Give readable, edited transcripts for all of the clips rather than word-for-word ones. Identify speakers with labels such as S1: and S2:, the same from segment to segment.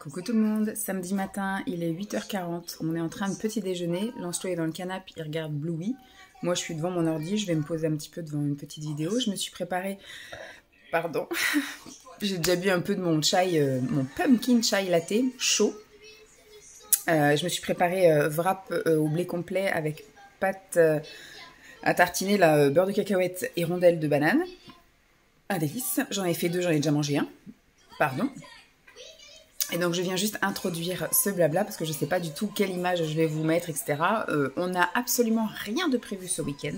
S1: Coucou tout le monde, samedi matin, il est 8h40, on est en train de petit déjeuner, Lancelot est dans le canapé, il regarde Bluey. Moi je suis devant mon ordi, je vais me poser un petit peu devant une petite vidéo. Je me suis préparée, pardon, j'ai déjà bu un peu de mon chai, mon pumpkin chai latte chaud. Je me suis préparé wrap au blé complet avec pâte à tartiner, là, beurre de cacahuète et rondelles de banane. Un délice, j'en ai fait deux, j'en ai déjà mangé un, pardon. Et donc je viens juste introduire ce blabla parce que je ne sais pas du tout quelle image je vais vous mettre, etc. On n'a absolument rien de prévu ce week-end.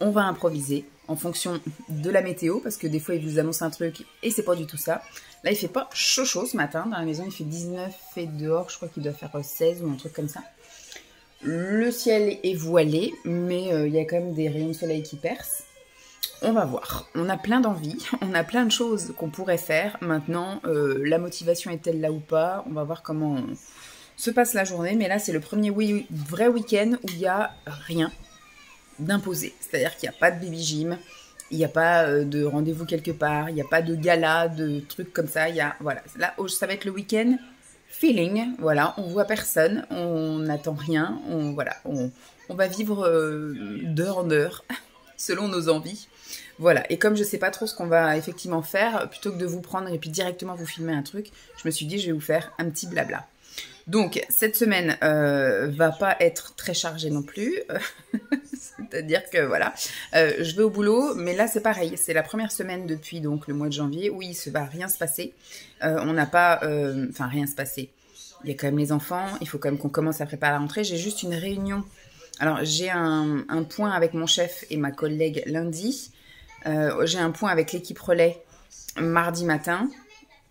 S1: On va improviser en fonction de la météo parce que des fois ils vous annoncent un truc et c'est pas du tout ça. Là il fait pas chaud ce matin dans la maison, il fait 19 et dehors je crois qu'il doit faire 16 ou un truc comme ça. Le ciel est voilé mais il y a quand même des rayons de soleil qui percent. On va voir, on a plein d'envies, on a plein de choses qu'on pourrait faire. Maintenant, la motivation est-elle là ou pas? On va voir comment se passe la journée. Mais là, c'est le premier vrai week-end où il n'y a rien d'imposé. C'est-à-dire qu'il n'y a pas de baby gym, il n'y a pas de rendez-vous quelque part, il n'y a pas de gala, de trucs comme ça. Voilà, là, ça va être le week-end feeling. Voilà, on voit personne, on n'attend rien. On va vivre d'heure en heure selon nos envies. Voilà, et comme je sais pas trop ce qu'on va effectivement faire, plutôt que de vous prendre et puis directement vous filmer un truc, je me suis dit je vais vous faire un petit blabla. Donc cette semaine va pas être très chargée non plus, c'est-à-dire que voilà, je vais au boulot, mais là c'est pareil, c'est la première semaine depuis donc le mois de janvier où il ne va rien se passer, on n'a pas, enfin rien se passer, il y a quand même les enfants, il faut quand même qu'on commence à préparer la rentrée, j'ai juste une réunion. Alors, j'ai un point avec mon chef et ma collègue lundi. J'ai un point avec l'équipe relais mardi matin.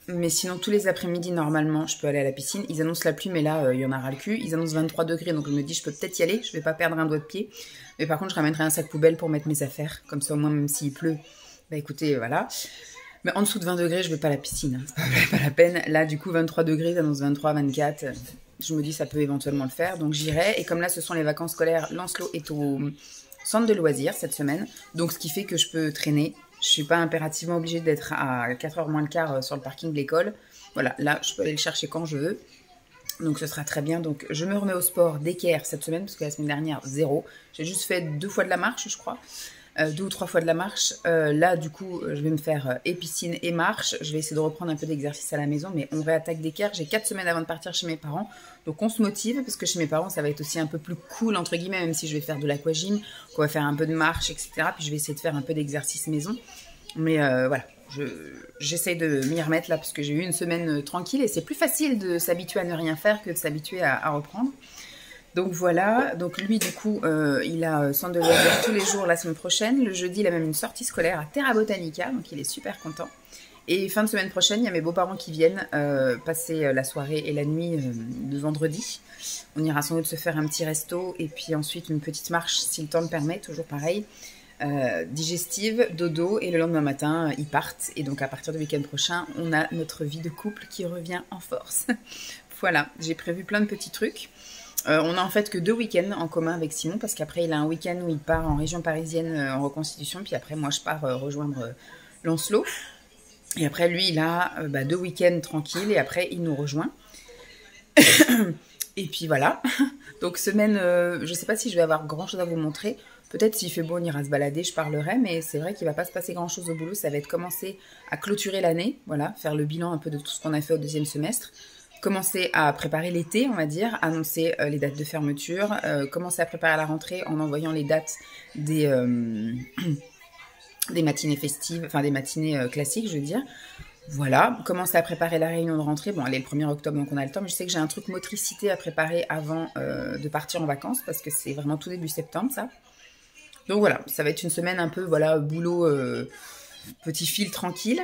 S1: Mais sinon, tous les après-midi, normalement, je peux aller à la piscine. Ils annoncent la pluie, mais là, il y en a ras le cul. Ils annoncent 23 degrés, donc je me dis, je peux peut-être y aller. Je vais pas perdre un doigt de pied. Mais par contre, je ramènerai un sac poubelle pour mettre mes affaires. Comme ça, au moins, même s'il pleut, bah écoutez, voilà. Mais en dessous de 20 degrés, je vais pas à la piscine. Hein. C'est pas la peine. Là, du coup, 23 degrés, ils annoncent 23, 24... Je me dis ça peut éventuellement le faire, donc j'irai. Et comme là, ce sont les vacances scolaires, Lancelot est au centre de loisirs cette semaine. Donc ce qui fait que je peux traîner. Je suis pas impérativement obligée d'être à 4h moins le quart sur le parking de l'école. Voilà, là, je peux aller le chercher quand je veux. Donc ce sera très bien. Donc je me remets au sport d'équerre cette semaine, parce que la semaine dernière, 0. J'ai juste fait 2 fois de la marche, je crois. 2 ou 3 fois de la marche. Là, du coup, je vais me faire et piscine et marche. Je vais essayer de reprendre un peu d'exercice à la maison, mais on réattaque d'équerre. J'ai 4 semaines avant de partir chez mes parents. Donc, on se motive, parce que chez mes parents, ça va être aussi un peu plus cool, entre guillemets, même si je vais faire de l'aquagym, qu'on va faire un peu de marche, etc. Puis, je vais essayer de faire un peu d'exercice maison. Mais voilà, j'essaye de m'y remettre là, parce que j'ai eu une semaine tranquille. Et c'est plus facile de s'habituer à ne rien faire que de s'habituer à reprendre. Donc voilà, donc lui du coup, il a centre de loisirs tous les jours la semaine prochaine. Le jeudi, il a même une sortie scolaire à Terra Botanica, donc il est super content. Et fin de semaine prochaine, il y a mes beaux-parents qui viennent passer la soirée et la nuit de vendredi. On ira sans doute se faire un petit resto et puis ensuite une petite marche si le temps le permet, toujours pareil. Digestive, dodo, et le lendemain matin, ils partent. Et donc à partir du week-end prochain, on a notre vie de couple qui revient en force. Voilà, j'ai prévu plein de petits trucs. On a en fait que 2 week-ends en commun avec Simon, parce qu'après il a un week-end où il part en région parisienne en reconstitution, puis après moi je pars rejoindre Lancelot. Et après lui il a 2 week-ends tranquilles et après il nous rejoint. Et puis voilà, donc semaine, je sais pas si je vais avoir grand chose à vous montrer. Peut-être s'il fait beau on ira se balader, je parlerai, mais c'est vrai qu'il va pas se passer grand chose au boulot, ça va être commencer à clôturer l'année, voilà, faire le bilan un peu de tout ce qu'on a fait au 2e semestre. Commencer à préparer l'été, on va dire, annoncer les dates de fermeture, commencer à préparer la rentrée en envoyant les dates des matinées festives, enfin des matinées classiques, je veux dire. Voilà, commencer à préparer la réunion de rentrée. Bon, elle est le 1er octobre, donc on a le temps, mais je sais que j'ai un truc motricité à préparer avant de partir en vacances, parce que c'est vraiment tout début septembre, ça. Donc voilà, ça va être une semaine un peu, voilà, boulot, petit fil tranquille.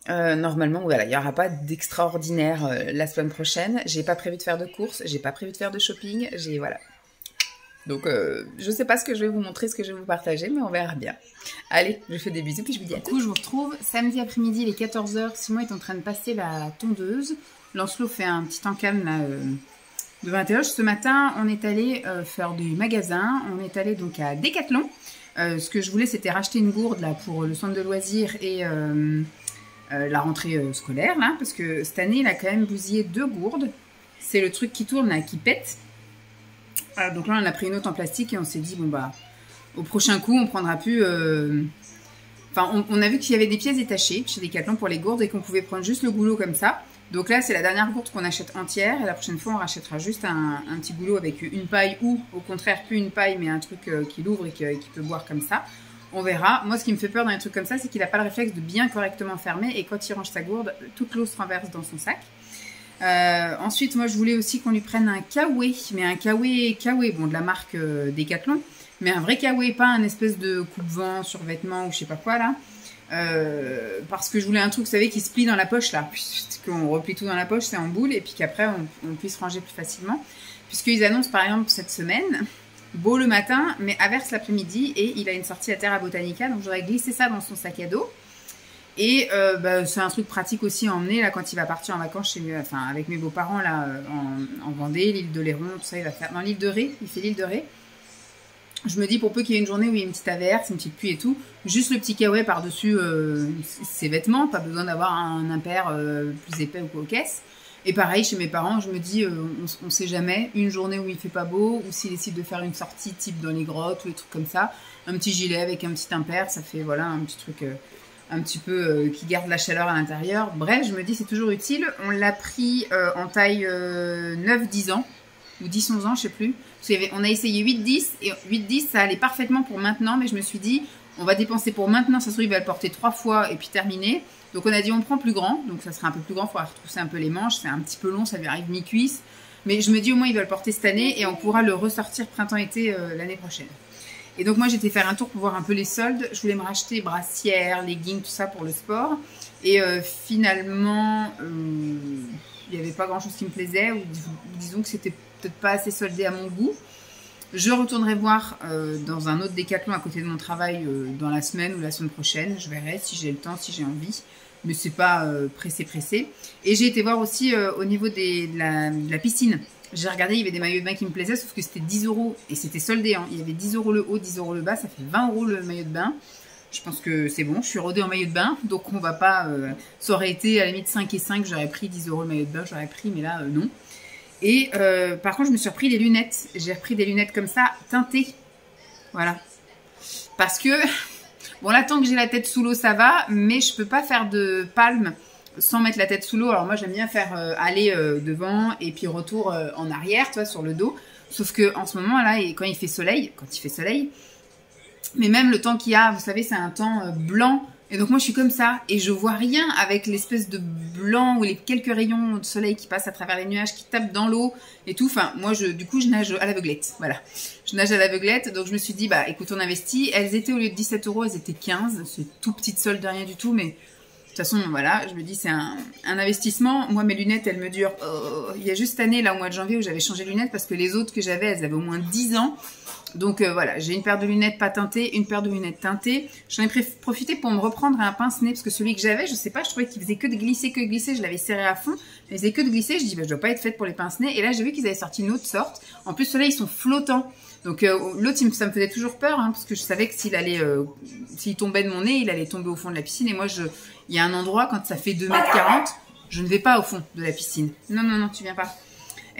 S1: Normalement, voilà, il n'y aura pas d'extraordinaire la semaine prochaine. J'ai pas prévu de faire de courses, j'ai pas prévu de faire de shopping, voilà. Donc, je sais pas ce que je vais vous montrer, ce que je vais vous partager, mais on verra bien. Allez, je fais des bisous, puis je vous dis à tout. Du coup, je vous retrouve samedi après-midi, il est 14h. Simon est en train de passer la tondeuse. Lancelot fait un petit encalme là, de 21h. Ce matin, on est allé faire des magasins. On est allé donc à Decathlon. Ce que je voulais, c'était racheter une gourde là pour le centre de loisirs et la rentrée scolaire, là, parce que cette année, il a quand même bousillé 2 gourdes. C'est le truc qui tourne, là, qui pète. Donc là, on a pris une autre en plastique et on s'est dit, bon, bah, au prochain coup, on prendra plus... Enfin, on a vu qu'il y avait des pièces détachées chez Decathlon pour les gourdes et qu'on pouvait prendre juste le goulot comme ça. Donc là, c'est la dernière gourde qu'on achète entière. Et la prochaine fois, on rachètera juste un petit goulot avec une paille ou, au contraire, plus une paille, mais un truc qui l'ouvre et qui peut boire comme ça. On verra. Moi, ce qui me fait peur dans les trucs comme ça, c'est qu'il n'a pas le réflexe de bien correctement fermer. Et quand il range sa gourde, toute l'eau se renverse dans son sac. Ensuite, moi, je voulais aussi qu'on lui prenne un Kawaii. Mais un Kawaii, bon, de la marque Decathlon. Mais un vrai Kawaii, pas un espèce de coupe-vent, survêtement ou je sais pas quoi, là. Parce que je voulais un truc, vous savez, qui se plie dans la poche, là. Qu'on replie tout dans la poche, c'est en boule. Et puis qu'après, on puisse ranger plus facilement. Puisqu'ils annoncent, par exemple, cette semaine... Beau le matin, mais averse l'après-midi et il a une sortie à Terra Botanica, donc j'aurais glissé ça dans son sac à dos. Et c'est un truc pratique aussi à emmener là quand il va partir en vacances chez avec mes beaux-parents là en Vendée, l'île de Léron, tout ça il va faire. Dans l'île de Ré, il fait l'île de Ré. Je me dis pour peu qu'il y ait une journée où il y a une petite averse, une petite pluie et tout, juste le petit kawaii par-dessus ses vêtements, pas besoin d'avoir un impair plus épais ou quoi aux caisses. Et pareil, chez mes parents, je me dis, on ne sait jamais, une journée où il fait pas beau, ou s'il décide de faire une sortie type dans les grottes, ou des trucs comme ça, un petit gilet avec un petit impair, ça fait voilà un petit truc un petit peu qui garde la chaleur à l'intérieur. Bref, je me dis, c'est toujours utile. On l'a pris en taille 9-10 ans, ou 10-11 ans, je sais plus. On a essayé 8-10, et 8-10, ça allait parfaitement pour maintenant, mais je me suis dit, on va dépenser pour maintenant, ça se trouve, il va le porter 3 fois, et puis terminer. Donc on a dit on prend plus grand, donc ça sera un peu plus grand, il faudra retrousser un peu les manches, c'est un petit peu long, ça lui arrive mi-cuisse. Mais je me dis au moins il va le porter cette année et on pourra le ressortir printemps-été l'année prochaine. Et donc moi j'étais faire un tour pour voir un peu les soldes, je voulais me racheter brassière, leggings, tout ça pour le sport. Et finalement, il n'y avait pas grand chose qui me plaisait, ou disons que c'était peut-être pas assez soldé à mon goût. Je retournerai voir dans un autre Décathlon à côté de mon travail dans la semaine ou la semaine prochaine. Je verrai si j'ai le temps, si j'ai envie. Mais c'est pas pressé. Et j'ai été voir aussi au niveau de la piscine. J'ai regardé, il y avait des maillots de bain qui me plaisaient, sauf que c'était 10 € et c'était soldé. Hein. Il y avait 10 € le haut, 10 € le bas. Ça fait 20 € le maillot de bain. Je pense que c'est bon. Je suis rodée en maillot de bain. Donc on va pas... ça aurait été à la limite 5 et 5. J'aurais pris 10 € le maillot de bain. J'aurais pris, mais là, non. Et par contre, je me suis repris des lunettes. J'ai repris des lunettes comme ça, teintées. Voilà. Parce que, bon là, tant que j'ai la tête sous l'eau, ça va. Mais je peux pas faire de palme sans mettre la tête sous l'eau. Alors moi, j'aime bien faire aller devant et puis retour en arrière, tu vois, sur le dos. Sauf que en ce moment, là, quand il fait soleil, mais même le temps qu'il y a, vous savez, c'est un temps blanc. Et donc moi je suis comme ça et je vois rien avec l'espèce de blanc ou les quelques rayons de soleil qui passent à travers les nuages, qui tapent dans l'eau et tout. Enfin moi du coup je nage à l'aveuglette, voilà. Je nage à l'aveuglette, donc je me suis dit bah écoute on investit. Elles étaient au lieu de 17 €, elles étaient 15. C'est tout petite solde de rien du tout, mais de toute façon voilà, je me dis c'est un investissement. Moi mes lunettes elles me durent, il y a juste cette année là au mois de janvier où j'avais changé de lunettes parce que les autres que j'avais elles avaient au moins 10 ans. Donc voilà, j'ai une paire de lunettes pas teintées, une paire de lunettes teintées. J'en ai profité pour me reprendre un pince-nez parce que celui que j'avais, je sais pas, je trouvais qu'il faisait que de glisser, Je l'avais serré à fond, mais il faisait que de glisser. Je dis, bah, je dois pas être faite pour les pince-nez. Et là, j'ai vu qu'ils avaient sorti une autre sorte. En plus, ceux-là, ils sont flottants. Donc l'autre, ça me faisait toujours peur parce que je savais que s'il tombait de mon nez, il allait tomber au fond de la piscine. Et moi, il y a un endroit, quand ça fait 2,40 m, je ne vais pas au fond de la piscine. Non, tu viens pas.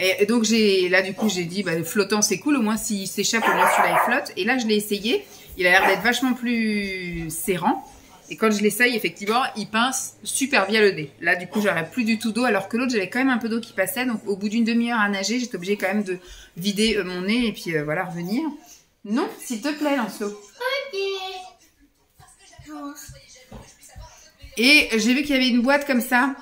S1: Et donc là du coup j'ai dit bah, flottant c'est cool, au moins s'il s'échappe au moins celui-là il flotte. Et là je l'ai essayé, il a l'air d'être vachement plus serrant. Et quand je l'essaye effectivement il pince super bien le nez. Là du coup j'aurais plus du tout d'eau alors que l'autre j'avais quand même un peu d'eau qui passait. Donc au bout d'une demi-heure à nager j'étais obligée quand même de vider mon nez et puis voilà revenir. Non s'il te plaît Lancelot. Ok. Et j'ai vu qu'il y avait une boîte comme ça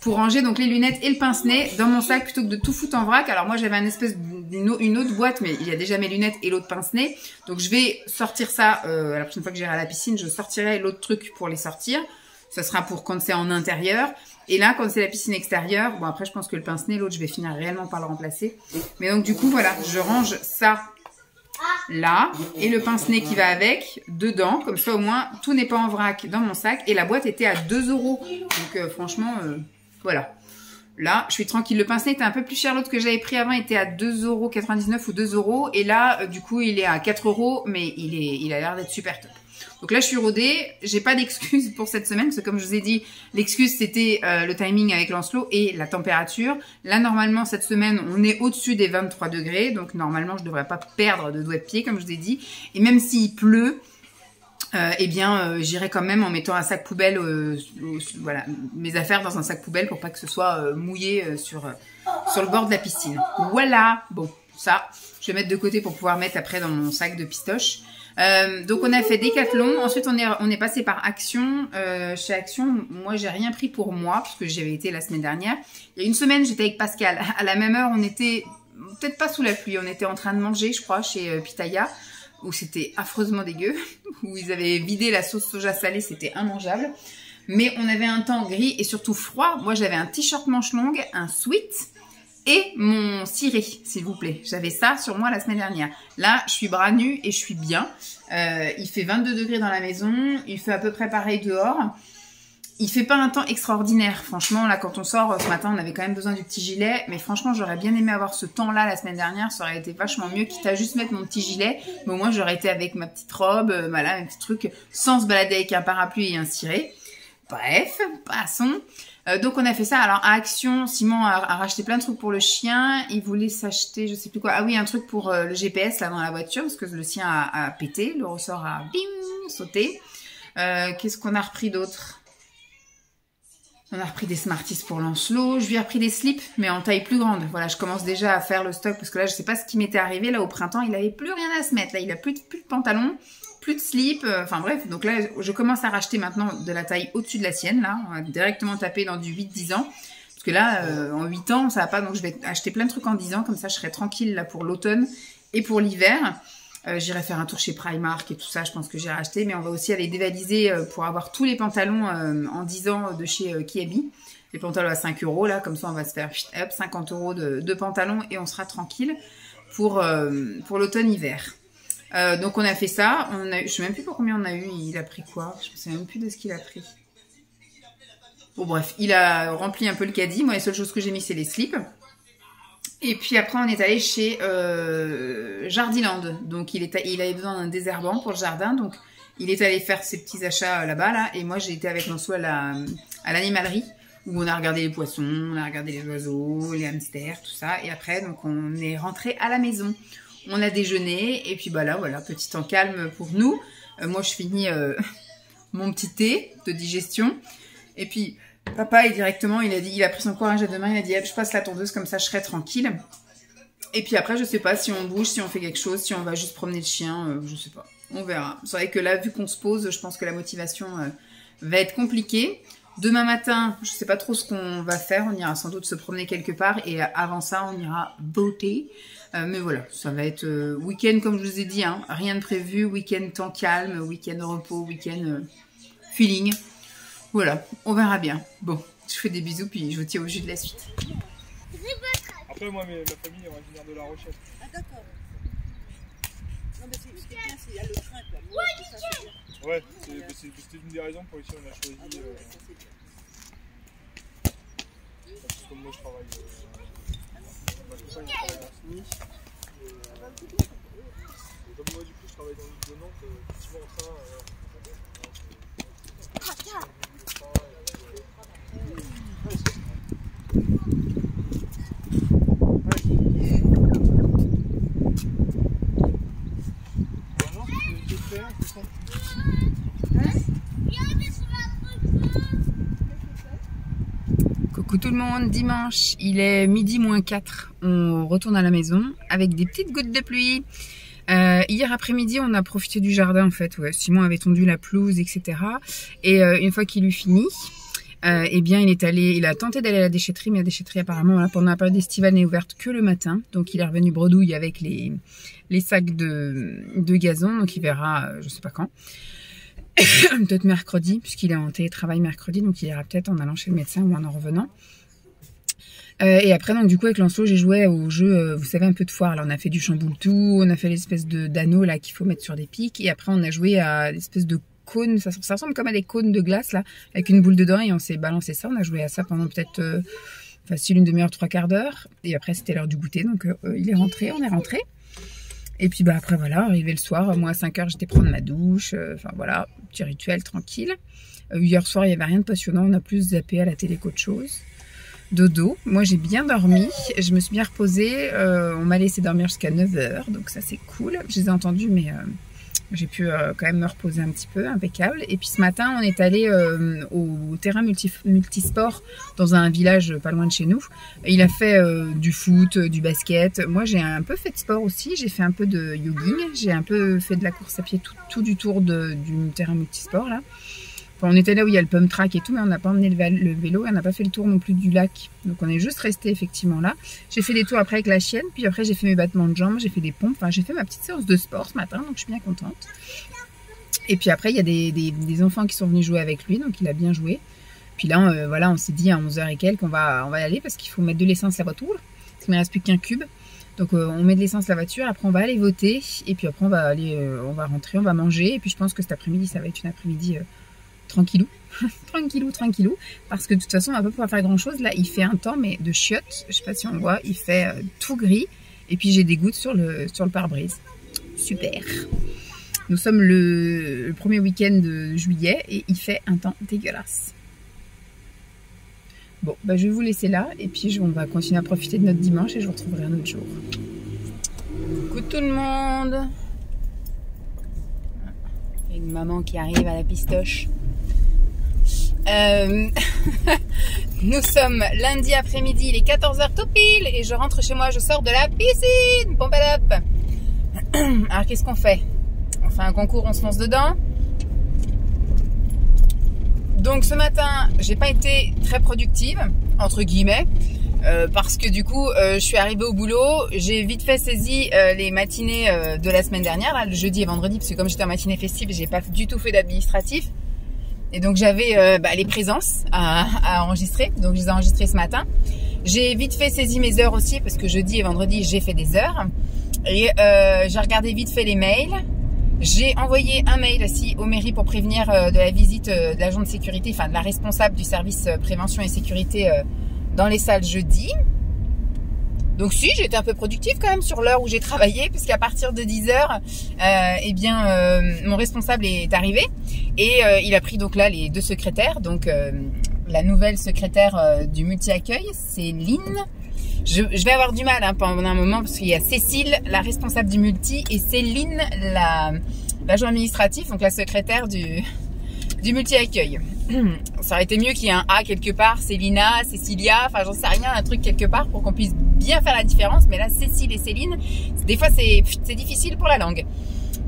S1: pour ranger donc les lunettes et le pince-nez dans mon sac plutôt que de tout foutre en vrac. Alors moi j'avais une autre boîte mais il y a déjà mes lunettes et l'autre pince-nez. Donc je vais sortir ça la prochaine fois que j'irai à la piscine, je sortirai l'autre truc pour les sortir. Ça sera pour quand c'est en intérieur. Et là quand c'est la piscine extérieure, bon après je pense que le pince-nez, l'autre je vais finir réellement par le remplacer. Mais donc du coup voilà, je range ça là et le pince-nez qui va avec dedans, comme ça au moins tout n'est pas en vrac dans mon sac. Et la boîte était à 2 €. Donc franchement voilà, là je suis tranquille. Le pince-nez était un peu plus cher, l'autre que j'avais pris avant était à 2,99 € ou 2 €. Et là du coup il est à 4 €, mais il a l'air d'être super top. Donc là, je suis rodée. J'ai pas d'excuse pour cette semaine parce que comme je vous ai dit, l'excuse c'était le timing avec Lancelot et la température. Là, normalement, cette semaine, on est au-dessus des 23 degrés. Donc normalement, je devrais pas perdre de doigts de pied, comme je vous ai dit. Et même s'il pleut, eh bien, j'irai quand même en mettant un sac poubelle, voilà, mes affaires dans un sac poubelle pour pas que ce soit mouillé sur le bord de la piscine. Voilà, bon, ça, je vais mettre de côté pour pouvoir mettre après dans mon sac de pistoche. Donc on a fait Decathlon, ensuite on est passé par Action. Chez Action, moi j'ai rien pris pour moi parce que j'avais été la semaine dernière. Il y a une semaine, j'étais avec Pascal. À la même heure, on était peut-être pas sous la pluie, on était en train de manger, je crois, chez Pitaya, où c'était affreusement dégueu, où ils avaient vidé la sauce soja salée, c'était immangeable. Mais on avait un temps gris et surtout froid. Moi, j'avais un t-shirt manche longue, un sweat et mon ciré, s'il vous plaît. J'avais ça sur moi la semaine dernière. Là, je suis bras nus et je suis bien. Il fait 22 degrés dans la maison. Il fait à peu près pareil dehors. Il fait pas un temps extraordinaire. Franchement, là, quand on sort ce matin, on avait quand même besoin du petit gilet. Mais franchement, j'aurais bien aimé avoir ce temps-là la semaine dernière. Ça aurait été vachement mieux, quitte à juste mettre mon petit gilet. Mais au moins, j'aurais été avec ma petite robe, voilà, un petit truc, sans se balader avec un parapluie et un ciré. Bref, passons. Donc, on a fait ça. Alors, à Action, Simon a racheté plein de trucs pour le chien. Il voulait s'acheter, je sais plus quoi. Ah oui, un truc pour le GPS, là, dans la voiture, parce que le sien a pété. Le ressort a, bim, sauté. Qu'est-ce qu'on a repris d'autre ? On a repris des Smarties pour Lancelot. Je lui ai repris des slips, mais en taille plus grande. Voilà, je commence déjà à faire le stock, parce que là, je sais pas ce qui m'était arrivé. Là, au printemps, il avait plus rien à se mettre. Là, il a plus de pantalon, plus de slip. Enfin bref, donc là, je commence à racheter maintenant de la taille au-dessus de la sienne. Là, on va directement taper dans du 8-10 ans. Parce que là, en 8 ans, ça va pas. Donc, je vais acheter plein de trucs en 10 ans. Comme ça, je serai tranquille là pour l'automne et pour l'hiver. J'irai faire un tour chez Primark et tout ça, je pense que j'ai racheté. Mais on va aussi aller dévaliser pour avoir tous les pantalons en 10 ans de chez Kiabi. Les pantalons à 5 €, là, comme ça on va se faire hop, 50 € de pantalons et on sera tranquille pour l'automne-hiver. Donc on a fait ça. Je sais même plus pour combien on a eu. Il a pris quoi? Je ne sais même plus de ce qu'il a pris. Bon bref, il a rempli un peu le caddie. Moi, les seules choses que j'ai mis, c'est les slips. Et puis après, on est allé chez Jardiland. Donc, il avait besoin d'un désherbant pour le jardin. Donc, il est allé faire ses petits achats là-bas. Là. Et moi, j'ai été avec Lancelot à l'animalerie où on a regardé les poissons, on a regardé les oiseaux, les hamsters, tout ça. Et après, donc, on est rentré à la maison. On a déjeuné. Et puis, bah là, voilà, petit temps calme pour nous. Moi, je finis mon petit thé de digestion. Et puis... Papa est directement, il a pris son courage à deux mains, il a dit je passe la tondeuse comme ça je serai tranquille. Et puis après je sais pas si on bouge, si on fait quelque chose, si on va juste promener le chien, je sais pas, on verra. C'est vrai que là vu qu'on se pose, je pense que la motivation va être compliquée. Demain matin, je sais pas trop ce qu'on va faire, on ira sans doute se promener quelque part et avant ça on ira botter. Mais voilà, ça va être week-end comme je vous ai dit, hein, rien de prévu, week-end temps calme, week-end repos, week-end feeling. Voilà, on verra bien. Bon, je fais des bisous, puis je vous tiens au jus de la suite.
S2: Après, moi, ma famille est originaire de La Rochelle.
S3: Ah, d'accord. Non, mais c'est bien, il y a le train, quoi.
S2: Ouais, c'était une des raisons pour lesquelles on a choisi. Parce que comme moi, je travaille. Ma compagne travaille à SNI. Et comme moi, du coup, je travaille dans l'île de Nantes, effectivement, en train.
S1: Coucou tout le monde, dimanche, il est midi moins 4, on retourne à la maison avec des petites gouttes de pluie. Hier après-midi, on a profité du jardin en fait. Ouais. Simon avait tondu la pelouse, etc. Et une fois qu'il eut fini, eh bien, il a tenté d'aller à la déchetterie, mais la déchetterie apparemment, voilà, pendant la période estivale n'est ouverte que le matin. Donc, il est revenu bredouille avec les sacs de gazon. Donc, il verra, je sais pas quand. Peut-être mercredi, puisqu'il est en télétravail mercredi. Donc, il ira peut-être en allant chez le médecin ou en revenant. Et après, donc, du coup, avec Lancelot, j'ai joué au jeu, vous savez, un peu de foire. Là, on a fait du chamboule-tout, on a fait l'espèce d'anneau, là, qu'il faut mettre sur des pics. Et après, on a joué à l'espèce de cône. Ça ressemble comme à des cônes de glace, là, avec une boule dedans. Et on s'est balancé ça. On a joué à ça pendant peut-être, facile, une demi-heure, 3/4 d'heure. Et après, c'était l'heure du goûter. Donc, il est rentré, on est rentré. Et puis bah après voilà, arrivé le soir, moi à 5 h j'étais prendre ma douche, enfin voilà, petit rituel tranquille. Hier soir il n'y avait rien de passionnant, on a plus zappé à la télé qu'autre chose. Dodo, moi j'ai bien dormi, je me suis bien reposée, on m'a laissé dormir jusqu'à 9 h, donc ça c'est cool. Je les ai entendus mais j'ai pu quand même me reposer un petit peu, impeccable. Et puis ce matin on est allé au terrain multisport dans un village pas loin de chez nous. Il a fait du foot, du basket, moi j'ai un peu fait de sport aussi, j'ai fait un peu de jogging, j'ai un peu fait de la course à pied tout du tour du terrain multisport là. Enfin, on était là où il y a le pump track et tout, mais on n'a pas emmené le vélo et on n'a pas fait le tour non plus du lac. Donc on est juste resté effectivement là. J'ai fait des tours après avec la chienne, puis après j'ai fait mes battements de jambes, j'ai fait des pompes. Enfin j'ai fait ma petite séance de sport ce matin, donc je suis bien contente. Et puis après il y a des enfants qui sont venus jouer avec lui, donc il a bien joué. Puis là voilà, on s'est dit à 11 h et quelques on va y aller parce qu'il faut mettre de l'essence à la voiture. Parce qu'il ne me reste plus qu'un cube. Donc on met de l'essence à la voiture, après on va aller voter. Et puis après on va rentrer, on va manger. Et puis je pense que cet après-midi ça va être une après-midi... tranquillou, tranquillou, parce que de toute façon on va pas pouvoir faire grand chose. Là il fait un temps mais de chiottes, je sais pas si on voit, il fait tout gris et puis j'ai des gouttes sur le pare-brise. Super. Nous sommes le premier week-end de juillet et il fait un temps dégueulasse. Bon bah je vais vous laisser là et puis on va continuer à profiter de notre dimanche et je vous retrouverai un autre jour. Coucou tout le monde. Il y a une maman qui arrive à la pistoche. Nous sommes lundi après-midi, il est 14 h tout pile et je rentre chez moi, je sors de la piscine. Pompe up. Alors qu'est-ce qu'on fait? On fait un concours, on se lance dedans. Donc ce matin, j'ai pas été très productive, entre guillemets, parce que du coup, je suis arrivée au boulot, j'ai vite fait saisi les matinées de la semaine dernière, là, le jeudi et vendredi, parce que comme j'étais en matinée festive, j'ai pas du tout fait d'administratif. Et donc j'avais les présences à enregistrer, donc je les ai enregistrées ce matin. J'ai vite fait saisi mes heures aussi, parce que jeudi et vendredi, j'ai fait des heures. Et j'ai regardé vite fait les mails. J'ai envoyé un mail aussi aux mairies pour prévenir de la visite de l'agent de sécurité, enfin de la responsable du service prévention et sécurité dans les salles jeudi. Donc si, j'ai été un peu productive quand même sur l'heure où j'ai travaillé, puisqu'à partir de 10 h, mon responsable est arrivé et il a pris donc là les deux secrétaires. Donc la nouvelle secrétaire du multi-accueil, c'est Lynn. Je vais avoir du mal pendant un moment parce qu'il y a Cécile, la responsable du multi, et Céline, l'agent administratif, donc la secrétaire du multi-accueil. Ça aurait été mieux qu'il y ait un A quelque part, Célina, Cécilia, enfin j'en sais rien, un truc quelque part pour qu'on puisse bien faire la différence. Mais là, Cécile et Céline, des fois c'est difficile pour la langue.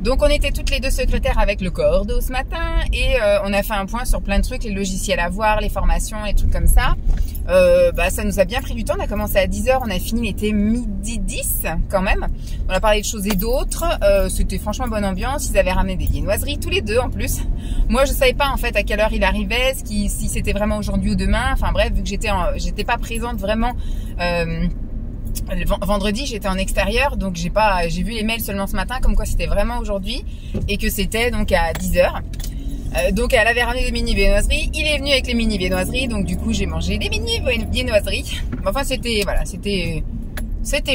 S1: Donc on était toutes les deux secrétaires avec le cordeau ce matin et on a fait un point sur plein de trucs, les logiciels à voir, les formations, les trucs comme ça. Ça nous a bien pris du temps, on a commencé à 10 h, on a fini, il était midi 10 quand même. On a parlé de choses et d'autres, c'était franchement bonne ambiance, ils avaient ramené des viennoiseries, tous les deux en plus. Moi je savais pas en fait à quelle heure il arrivait, si c'était vraiment aujourd'hui ou demain, enfin bref, vu que j'étais pas présente vraiment... vendredi j'étais en extérieur, donc j'ai vu les mails seulement ce matin comme quoi c'était vraiment aujourd'hui et que c'était donc à 10 h. Donc elle avait ramené des mini viennoiseries, il est venu avec les mini viennoiseries, donc du coup j'ai mangé des mini viennoiseries. Enfin c'était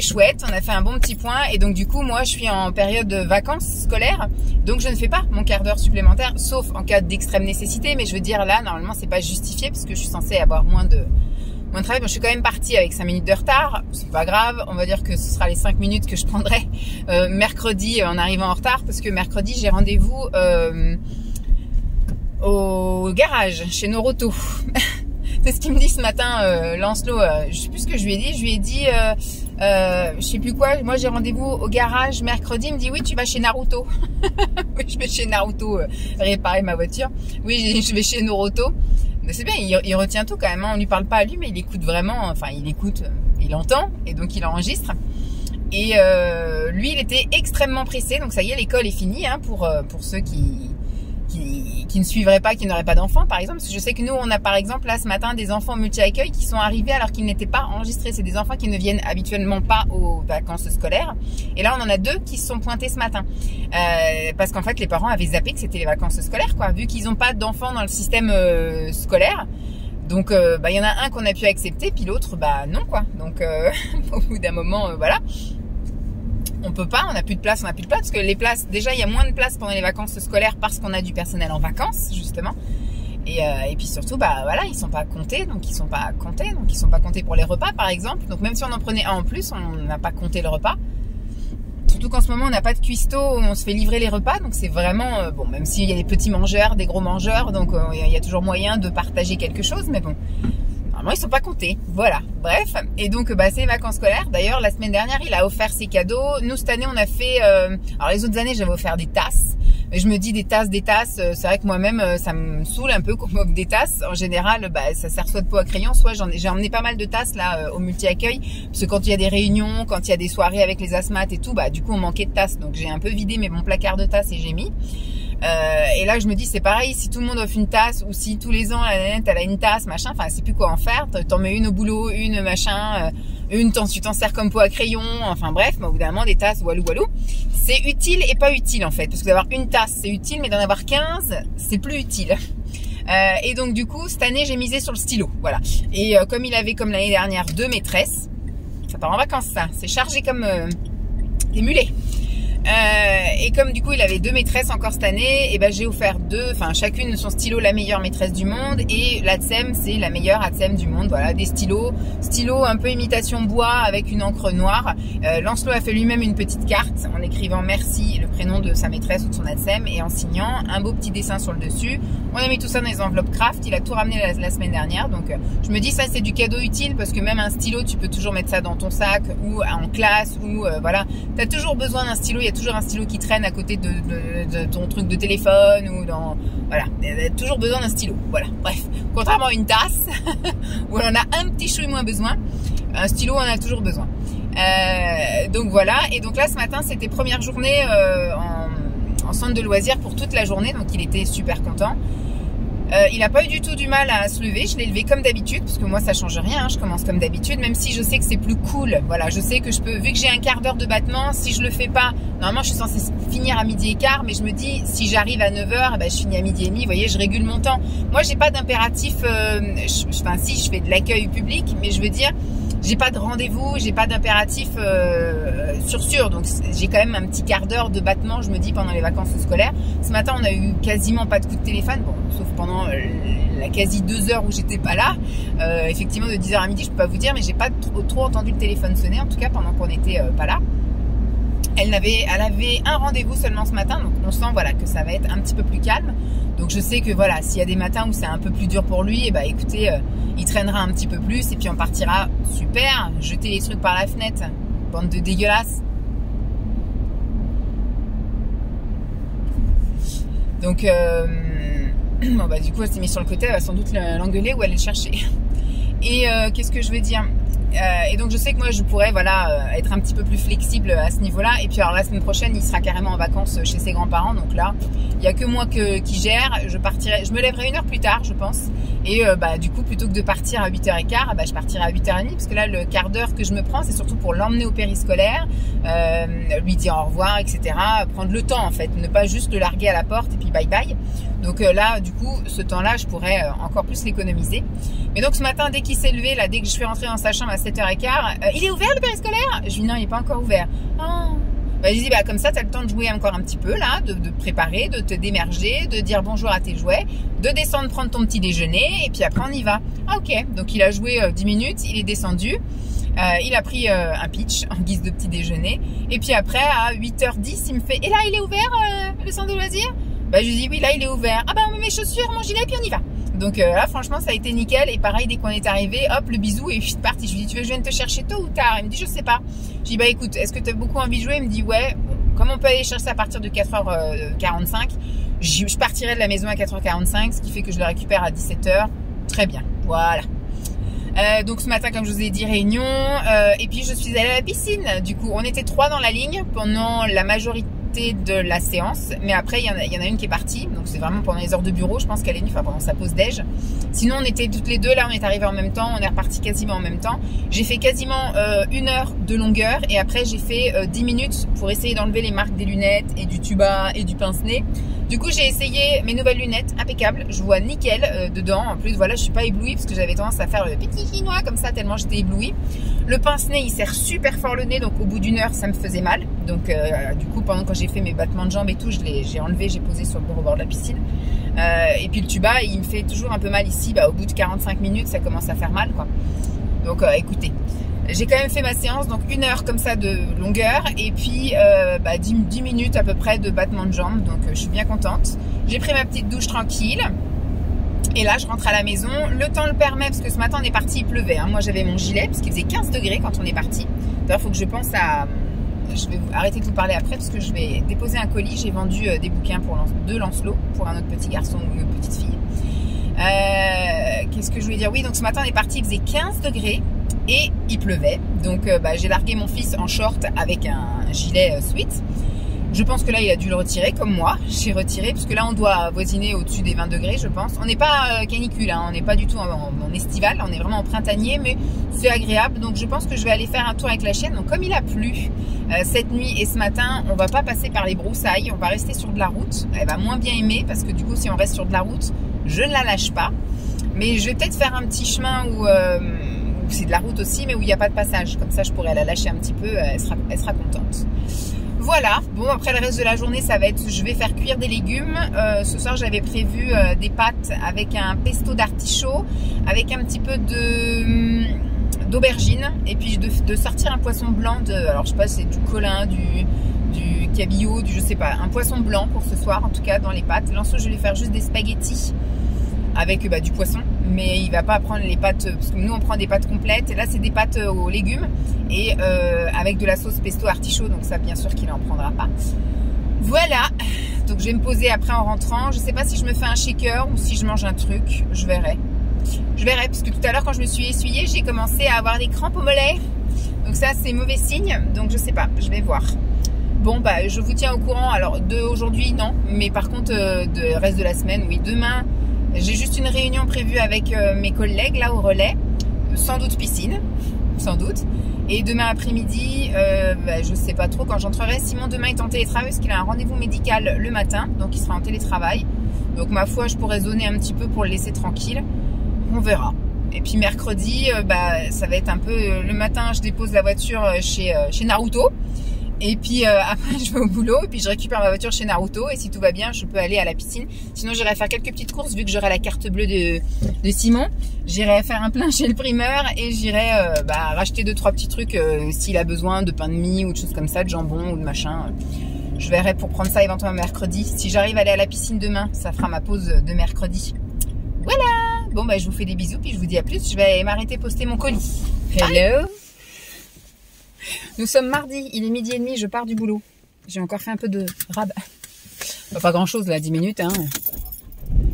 S1: chouette, on a fait un bon petit point et donc du coup moi je suis en période de vacances scolaires, donc je ne fais pas mon quart d'heure supplémentaire sauf en cas d'extrême nécessité, mais je veux dire là normalement c'est pas justifié parce que je suis censée avoir moins de travail. Bon, je suis quand même partie avec 5 minutes de retard, c'est pas grave, on va dire que ce sera les 5 minutes que je prendrai mercredi en arrivant en retard, parce que mercredi j'ai rendez-vous au garage chez Noroto. C'est ce qu'il me dit ce matin, Lancelot, je sais plus ce que je lui ai dit, je sais plus quoi, moi j'ai rendez-vous au garage mercredi, il me dit oui tu vas chez Naruto. Oui je vais chez Naruto réparer ma voiture, oui je vais chez Noroto. C'est bien, il retient tout quand même, hein. On lui parle pas à lui, mais il écoute vraiment, enfin il écoute, il entend, et donc il enregistre. Et lui, il était extrêmement pressé, donc ça y est, l'école est finie, hein, pour ceux qui ne suivraient pas, qui n'auraient pas d'enfants, par exemple. Parce que je sais que nous, on a par exemple là ce matin des enfants multi-accueil qui sont arrivés alors qu'ils n'étaient pas enregistrés. C'est des enfants qui ne viennent habituellement pas aux vacances scolaires. Et là, on en a 2 qui se sont pointés ce matin. Parce qu'en fait, les parents avaient zappé que c'était les vacances scolaires, quoi. Vu qu'ils n'ont pas d'enfants dans le système scolaire. Donc, il y en a un qu'on a pu accepter, puis l'autre, non, quoi. Donc, au bout d'un moment, voilà. on peut pas, on n'a plus de place, parce que les places, déjà il y a moins de places pendant les vacances scolaires parce qu'on a du personnel en vacances justement. Et puis surtout, bah voilà, ils sont pas comptés, donc ils sont pas comptés pour les repas par exemple. Donc même si on en prenait un en plus, on n'a pas compté le repas. Surtout qu'en ce moment, on n'a pas de cuistot, on se fait livrer les repas, donc c'est vraiment bon. Même s'il y a des petits mangeurs, des gros mangeurs, donc il y a toujours moyen de partager quelque chose, mais bon. Normalement, ils sont pas comptés. Voilà. Bref. Et donc, bah, c'est les vacances scolaires. D'ailleurs, la semaine dernière, il a offert ses cadeaux. Nous, cette année, on a fait, alors les autres années, j'avais offert des tasses. Et je me dis des tasses. C'est vrai que moi-même, ça me saoule un peu qu'on m'offre des tasses. En général, bah, ça sert soit de pot à crayon, soit j'ai emmené pas mal de tasses, là, au multi-accueil. Parce que quand il y a des réunions, quand il y a des soirées avec les asthmates et tout, bah, du coup, on manquait de tasses. Donc, j'ai un peu vidé mon placard de tasses et j'ai mis. Et là, je me dis, c'est pareil, si tout le monde offre une tasse, ou si tous les ans, la nanette, elle a une tasse, machin, enfin, c'est plus quoi en faire. T'en mets une au boulot, une machin, une, tu t'en sers comme pot à crayon, enfin bref, mais au bout d'un moment, des tasses, walou. C'est utile et pas utile, en fait. Parce que d'avoir une tasse, c'est utile, mais d'en avoir 15, c'est plus utile. Et donc, du coup, cette année, j'ai misé sur le stylo, voilà. Et comme il avait, comme l'année dernière, 2 maîtresses, ça part en vacances, ça. C'est chargé comme des mulets. Et comme du coup il avait 2 maîtresses encore cette année, et ben j'ai offert chacune son stylo la meilleure maîtresse du monde, et l'ATSEM c'est la meilleure ATSEM du monde. Voilà, des stylos un peu imitation bois avec une encre noire. Lancelot a fait lui-même une petite carte en écrivant merci, le prénom de sa maîtresse ou de son ATSEM, et en signant un beau petit dessin sur le dessus. On a mis tout ça dans les enveloppes craft. Il a tout ramené la semaine dernière, donc je me dis ça c'est du cadeau utile, parce que même un stylo tu peux toujours mettre ça dans ton sac ou en classe, ou voilà, t'as toujours besoin d'un stylo. Il y a toujours un stylo qui traîne à côté de ton truc de téléphone, ou dans, voilà, t'as toujours besoin d'un stylo, voilà, bref, contrairement à une tasse où on en a un petit chouille moins besoin, un stylo on en a toujours besoin. Donc voilà, et donc là ce matin c'était première journée en centre de loisirs pour toute la journée, donc il était super content. Il n'a pas eu du tout du mal à se lever. Je l'ai levé comme d'habitude, parce que moi ça change rien, hein. Je commence comme d'habitude, même si je sais que c'est plus cool. Voilà, je sais que je peux, vu que j'ai un quart d'heure de battement, si je le fais pas, normalement je suis censée finir à 12h15, mais je me dis si j'arrive à 9h, ben, je finis à 12h30. Vous voyez, je régule mon temps. Moi j'ai pas d'impératif, enfin si je fais de l'accueil public, mais je veux dire, j'ai pas de rendez-vous, j'ai pas d'impératif sûr, donc j'ai quand même un petit quart d'heure de battement, je me dis, pendant les vacances scolaires. Ce matin on a eu quasiment pas de coup de téléphone, bon, sauf pendant la quasi 2 heures où j'étais pas là. Effectivement de 10h à midi je peux pas vous dire, mais j'ai pas trop entendu le téléphone sonner, en tout cas pendant qu'on était pas là. Elle avait un rendez-vous seulement ce matin, donc on sent voilà que ça va être un petit peu plus calme. Donc je sais que voilà, s'il y a des matins où c'est un peu plus dur pour lui, et bah écoutez, il traînera un petit peu plus et puis on partira. Super, jeter les trucs par la fenêtre, bande de dégueulasses. Donc bon bah du coup elle s'est mise sur le côté, elle va sans doute l'engueuler ou aller le chercher. Et qu'est-ce que je veux dire? Et donc je sais que moi je pourrais voilà être un petit peu plus flexible à ce niveau là. Et puis alors la semaine prochaine il sera carrément en vacances chez ses grands-parents, donc là il n'y a que moi qui gère. Je me lèverai 1 heure plus tard je pense, et bah du coup plutôt que de partir à 8h15, bah, je partirai à 8h30, parce que là le quart d'heure que je me prends c'est surtout pour l'emmener au périscolaire, lui dire au revoir, etc. Prendre le temps en fait, ne pas juste le larguer à la porte et puis bye bye. Donc là du coup ce temps là je pourrais encore plus l'économiser. Mais donc ce matin dès qu'il s'est levé, là dès que je suis rentrée dans sa chambre à 7h15, il est ouvert le périscolaire? Je lui dis non, il n'est pas encore ouvert. Oh. Bah, je dis bah comme ça tu as le temps de jouer encore un petit peu là, de préparer, de te démerger, de dire bonjour à tes jouets, de descendre prendre ton petit déjeuner, et puis après on y va. Ah ok, donc il a joué 10 minutes, il est descendu, il a pris un pitch en guise de petit déjeuner, et puis après à 8h10 il me fait et là il est ouvert le centre de loisirs? Bah je lui dis oui là il est ouvert. Ah bah on met mes chaussures, mon gilet, puis on y va. Donc là franchement ça a été nickel. Et pareil dès qu'on est arrivé, hop le bisou et je suis parti. Je lui dis tu veux que je vienne te chercher tôt ou tard? Il me dit je sais pas. Je dis bah écoute, est-ce que tu as beaucoup envie de jouer? Il me dit ouais, comme on peut aller chercher à partir de 4h45, je partirai de la maison à 4h45, ce qui fait que je le récupère à 17h. Très bien, voilà. Donc ce matin comme je vous ai dit réunion, et puis je suis allée à la piscine. Du coup on était 3 dans la ligne pendant la majorité de la séance, mais après il y en a une qui est partie, donc c'est vraiment pendant les heures de bureau, je pense qu'elle est venue, enfin pendant sa pause déj. Sinon on était toutes les deux là, on est arrivés en même temps, on est reparti quasiment en même temps. J'ai fait quasiment 1 heure de longueur, et après j'ai fait 10 minutes pour essayer d'enlever les marques des lunettes et du tuba et du pince-nez. Du coup, j'ai essayé mes nouvelles lunettes, impeccables. Je vois nickel dedans. En plus, voilà, je suis pas éblouie parce que j'avais tendance à faire le petit chinois comme ça tellement j'étais éblouie. Le pince-nez, il serre super fort le nez, donc au bout d'1 heure, ça me faisait mal. Donc, du coup, quand j'ai fait mes battements de jambes et tout, j'ai enlevé, j'ai posé sur le bord de la piscine. Et puis le tuba, il me fait toujours un peu mal ici. Au bout de 45 minutes, ça commence à faire mal, quoi. Donc, écoutez. J'ai quand même fait ma séance, donc 1 heure comme ça de longueur et puis 10 minutes à peu près de battement de jambes, donc je suis bien contente. J'ai pris ma petite douche tranquille et là je rentre à la maison. Le temps le permet parce que ce matin on est parti, il pleuvait. Hein. Moi j'avais mon gilet parce qu'il faisait 15 degrés quand on est parti. D'ailleurs il faut que je pense à... Je vais arrêter de vous parler après parce que je vais déposer un colis. J'ai vendu des bouquins pour de Lancelot pour un autre petit garçon ou une petite fille. Qu'est-ce que je voulais dire? Oui, donc ce matin on est parti, il faisait 15 degrés. Et il pleuvait, donc j'ai largué mon fils en short avec un gilet sweat. Je pense que là il a dû le retirer comme moi. J'ai retiré puisque là on doit voisiner au-dessus des 20 degrés je pense. On n'est pas canicule, hein, on n'est pas du tout en estival, on est vraiment en printanier, mais c'est agréable. Donc je pense que je vais aller faire un tour avec la chienne. Donc comme il a plu cette nuit et ce matin, on va pas passer par les broussailles, on va rester sur de la route. Elle va moins bien aimer parce que du coup si on reste sur de la route, je ne la lâche pas. Mais je vais peut-être faire un petit chemin où... c'est de la route aussi, mais où il n'y a pas de passage. Comme ça, je pourrais la lâcher un petit peu, elle sera contente. Voilà. Bon, après le reste de la journée, ça va être, je vais faire cuire des légumes. Ce soir, j'avais prévu des pâtes avec un pesto d'artichaut, avec un petit peu d'aubergine, et puis de sortir un poisson blanc alors je sais pas, c'est du colin, du cabillaud, je sais pas, un poisson blanc pour ce soir, en tout cas dans les pâtes. L'ensemble, je vais faire juste des spaghettis avec du poisson, mais il va pas prendre les pâtes parce que nous on prend des pâtes complètes. Là c'est des pâtes aux légumes et avec de la sauce pesto artichaut, donc ça bien sûr qu'il en prendra pas. Voilà, donc je vais me poser après en rentrant. Je sais pas si je me fais un shaker ou si je mange un truc, je verrai parce que tout à l'heure quand je me suis essuyée, j'ai commencé à avoir des crampes au mollet, donc ça c'est mauvais signe, donc je sais pas, je vais voir. Bon je vous tiens au courant. Alors de aujourd'hui non, mais par contre de reste de la semaine, oui. Demain j'ai juste une réunion prévue avec mes collègues là au relais, sans doute piscine, sans doute. Et demain après-midi, je sais pas trop quand j'entrerai. Simon demain est en télétravail parce qu'il a un rendez-vous médical le matin, donc il sera en télétravail. Donc ma foi, je pourrais zoner un petit peu pour le laisser tranquille. On verra. Et puis mercredi, ça va être un peu le matin. Je dépose la voiture chez Naruto. Et puis après je vais au boulot et puis je récupère ma voiture chez Naruto et si tout va bien je peux aller à la piscine. Sinon j'irai faire quelques petites courses vu que j'aurai la carte bleue de Simon. J'irai faire un plein chez le primeur et j'irai racheter 2-3 petits trucs s'il a besoin de pain de mie ou de choses comme ça, de jambon ou de machin. Je verrai pour prendre ça éventuellement mercredi. Si j'arrive à aller à la piscine demain, ça fera ma pause de mercredi. Voilà. Bon je vous fais des bisous puis je vous dis à plus. Je vais m'arrêter poster mon colis. Hello. Nous sommes mardi, il est 12h30, je pars du boulot. J'ai encore fait un peu de rab. Pas grand chose là, 10 minutes. Hein.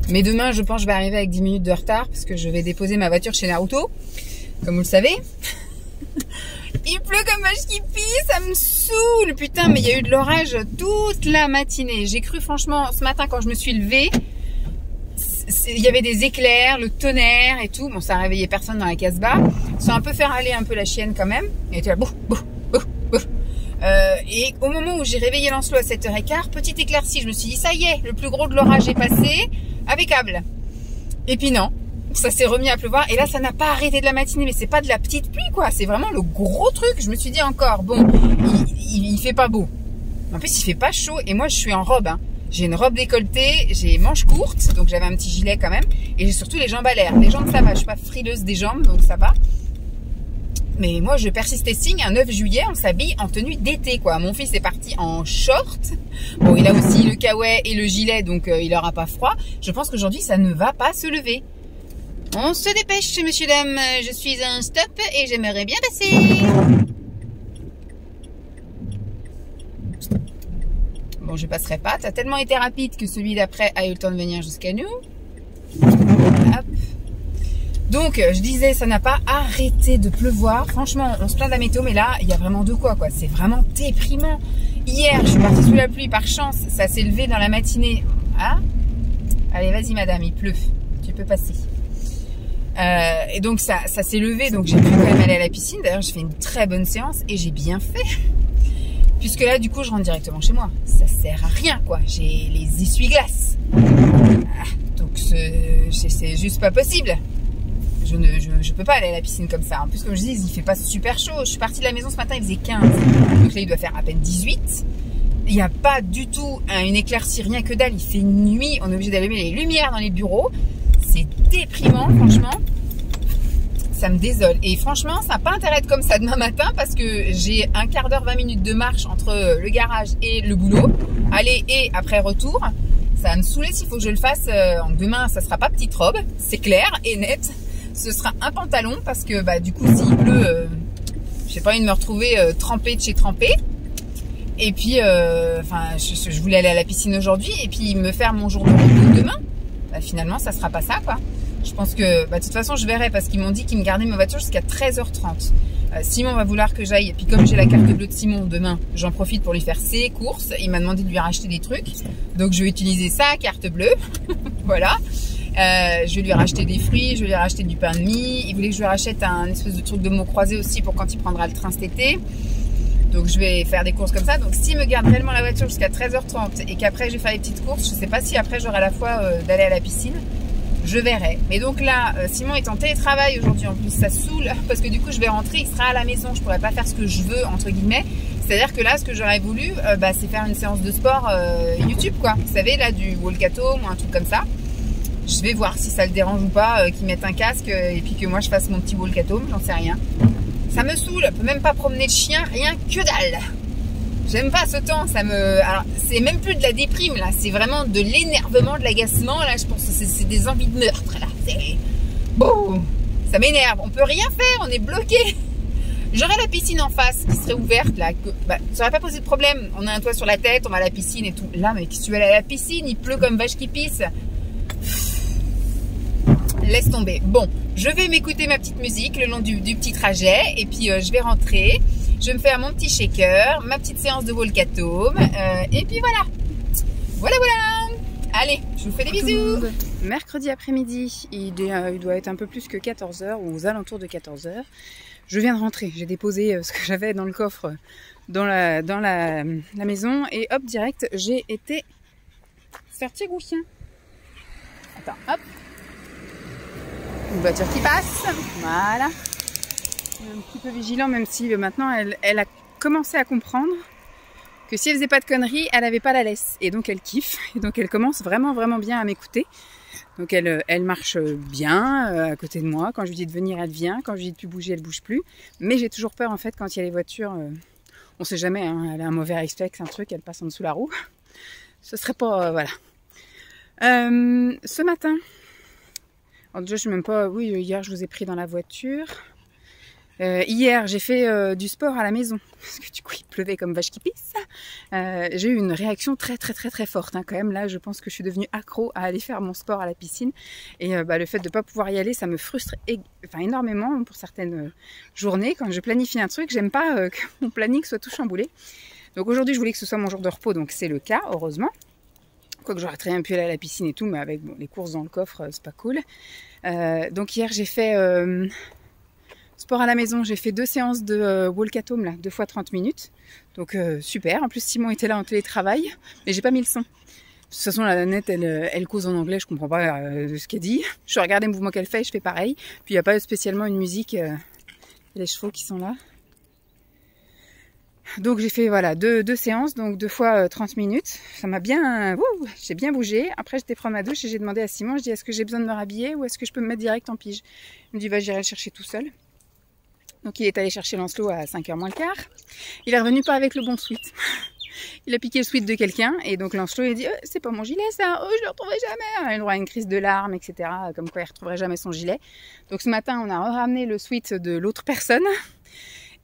S1: Mais demain, je pense que je vais arriver avec 10 minutes de retard parce que je vais déposer ma voiture chez Naruto. Comme vous le savez. Il pleut comme un skippy, ça me saoule. Putain, mais il y a eu de l'orage toute la matinée. J'ai cru franchement, ce matin quand je me suis levée, il y avait des éclairs, le tonnerre et tout. Bon, ça a réveillé personne dans la Casbah. Ça a un peu fait râler un peu la chienne quand même. Elle était là, bouf, bouf, bouf, bouf. Et au moment où j'ai réveillé Lancelot à 7h15, petite éclaircie, je me suis dit, ça y est, le plus gros de l'orage est passé, impeccable. Et puis non, ça s'est remis à pleuvoir. Et là, ça n'a pas arrêté de la matinée, mais c'est pas de la petite pluie, quoi. C'est vraiment le gros truc. Je me suis dit encore, bon, il fait pas beau. En plus, il fait pas chaud. Et moi, je suis en robe, hein. J'ai une robe décolletée, j'ai manches courtes, donc j'avais un petit gilet quand même. Et j'ai surtout les jambes à l'air. Les jambes, ça va, je suis pas frileuse des jambes, donc ça va. Mais moi, je persiste et signe. Un 9 juillet, on s'habille en tenue d'été, quoi. Mon fils est parti en short. Bon, il a aussi le kawaii et le gilet, donc il n'aura pas froid. Je pense qu'aujourd'hui, ça ne va pas se lever. On se dépêche, messieurs, dames. Je suis à un stop et j'aimerais bien passer. Bon, je passerai pas. Ça a tellement été rapide que celui d'après a eu le temps de venir jusqu'à nous. Hop. Donc, je disais, ça n'a pas arrêté de pleuvoir. Franchement, on se plaint de la météo, mais là, il y a vraiment de quoi. C'est vraiment déprimant. Hier, je suis partie sous la pluie par chance. Ça s'est levé dans la matinée. Ah, allez, vas-y, madame, il pleut. Tu peux passer. Et donc, ça s'est levé. Donc, j'ai pu quand même aller à la piscine. D'ailleurs, j'ai fait une très bonne séance et j'ai bien fait. Puisque là, du coup, je rentre directement chez moi. Ça sert à rien, quoi. J'ai les essuie-glaces. Donc, c'est juste pas possible. Je peux pas aller à la piscine comme ça. En plus, comme je dis, il fait pas super chaud. Je suis partie de la maison ce matin, il faisait 15. Donc là, il doit faire à peine 18. Il n'y a pas du tout une éclaircie, rien que dalle. Il fait nuit. On est obligé d'allumer les lumières dans les bureaux. C'est déprimant, franchement. Ça me désole. Et franchement, ça n'a pas intérêt d'être comme ça demain matin parce que j'ai un quart d'heure, 20 minutes de marche entre le garage et le boulot. Aller et après retour. Ça va me saouler s'il faut que je le fasse. Demain, ça sera pas petite robe. C'est clair et net. Ce sera un pantalon parce que bah, du coup, s'il pleut, j'ai pas envie de me retrouver trempée de chez trempée. Et puis, je voulais aller à la piscine aujourd'hui et puis me faire mon jour de repos demain. Bah, finalement, ça sera pas ça, quoi. Je pense que, de toute façon, je verrai parce qu'ils m'ont dit qu'ils me gardaient ma voiture jusqu'à 13h30. Simon va vouloir que j'aille. Et puis, comme j'ai la carte bleue de Simon demain, j'en profite pour lui faire ses courses. Il m'a demandé de lui racheter des trucs. Donc, je vais utiliser sa carte bleue. Voilà. Je vais lui racheter des fruits, je vais lui racheter du pain de mie. Il voulait que je lui rachète un espèce de truc de mots croisés aussi pour quand il prendra le train cet été. Donc je vais faire des courses comme ça. Donc s'il me garde réellement la voiture jusqu'à 13h30 et qu'après je vais faire les petites courses, je ne sais pas si après j'aurai la foi d'aller à la piscine. Je verrai. Mais donc là, Simon est en télétravail aujourd'hui en plus, ça saoule parce que du coup je vais rentrer, il sera à la maison, je pourrai pas faire ce que je veux entre guillemets. C'est-à-dire que là, ce que j'aurais voulu, c'est faire une séance de sport YouTube quoi. Vous savez là du walk-at-home ou un truc comme ça. Je vais voir si ça le dérange ou pas qu'ils mettent un casque et puis que moi je fasse mon petit walk-at-home, j'en sais rien. Ça me saoule, je peux même pas promener le chien, rien que dalle. J'aime pas ce temps, ça me... Alors, c'est même plus de la déprime là, c'est vraiment de l'énervement, de l'agacement là, je pense que c'est des envies de meurtre là. C'est... Bon, ça m'énerve, on peut rien faire, on est bloqué. J'aurais la piscine en face qui serait ouverte là, ça aurait pas posé de problème. On a un toit sur la tête, on va à la piscine et tout. Là, mais qu'est-ce que tu veux aller à la piscine, il pleut comme vache qui pisse. Laisse tomber. Bon, je vais m'écouter ma petite musique le long du petit trajet et puis je vais rentrer. Je vais me faire mon petit shaker, ma petite séance de walk-at-home et puis voilà. Voilà. Allez, je vous fais des bisous.
S4: Mercredi après-midi, il doit être un peu plus que 14h ou aux alentours de 14h. Je viens de rentrer. J'ai déposé ce que j'avais dans le coffre dans la maison et hop, direct, j'ai été faire petit chien. Attends, hop. Une voiture qui passe, voilà. Un petit peu vigilant, même si maintenant elle a commencé à comprendre que si elle faisait pas de conneries, elle avait pas la laisse. Et donc elle kiffe, et donc elle commence vraiment bien à m'écouter. Donc elle marche bien à côté de moi. Quand je lui dis de venir, elle vient. Quand je lui dis de plus bouger, elle bouge plus. Mais j'ai toujours peur en fait quand il y a les voitures. On sait jamais, hein, elle a un mauvais réflexe, un truc, elle passe en dessous la roue. Ce serait pas... voilà. Ce matin... Alors déjà, je suis même pas... Oui, hier, je vous ai pris dans la voiture. Hier, j'ai fait du sport à la maison. Parce que du coup, il pleuvait comme vache qui pisse. J'ai eu une réaction très forte. Hein, quand même, là, je pense que je suis devenue accro à aller faire mon sport à la piscine. Et le fait de ne pas pouvoir y aller, ça me frustre énormément pour certaines journées. Quand je planifie un truc, j'aime pas que mon planning soit tout chamboulé. Donc aujourd'hui, je voulais que ce soit mon jour de repos. Donc c'est le cas, heureusement. Quoique j'aurais très bien pu aller à la piscine et tout, mais avec les courses dans le coffre, c'est pas cool. Donc hier, j'ai fait sport à la maison. J'ai fait 2 séances de walk-at-home, là, 2 fois 30 minutes. Donc super. En plus, Simon était là en télétravail, mais j'ai pas mis le son. De toute façon, la nette, elle cause en anglais, je comprends pas ce qu'elle dit. Je regarde les mouvements qu'elle fait et je fais pareil. Puis il n'y a pas spécialement une musique. Les chevaux qui sont là. Donc j'ai fait voilà 2 séances, donc 2 fois 30 minutes. Ça m'a bien... j'ai bien bougé. Après j'étais prendre ma douche et j'ai demandé à Simon, je dis est-ce que j'ai besoin de me rhabiller ou est-ce que je peux me mettre direct en pige? Il me dit va, j'irai le chercher tout seul. Donc il est allé chercher Lancelot à 5h moins le quart. Il est revenu pas avec le bon sweat. Il a piqué le sweat de quelqu'un et donc Lancelot il a dit c'est pas mon gilet ça, je le retrouverai jamais. Il a eu droit à une crise de larmes, etc. Comme quoi il retrouverait jamais son gilet. Donc ce matin on a ramené le sweat de l'autre personne.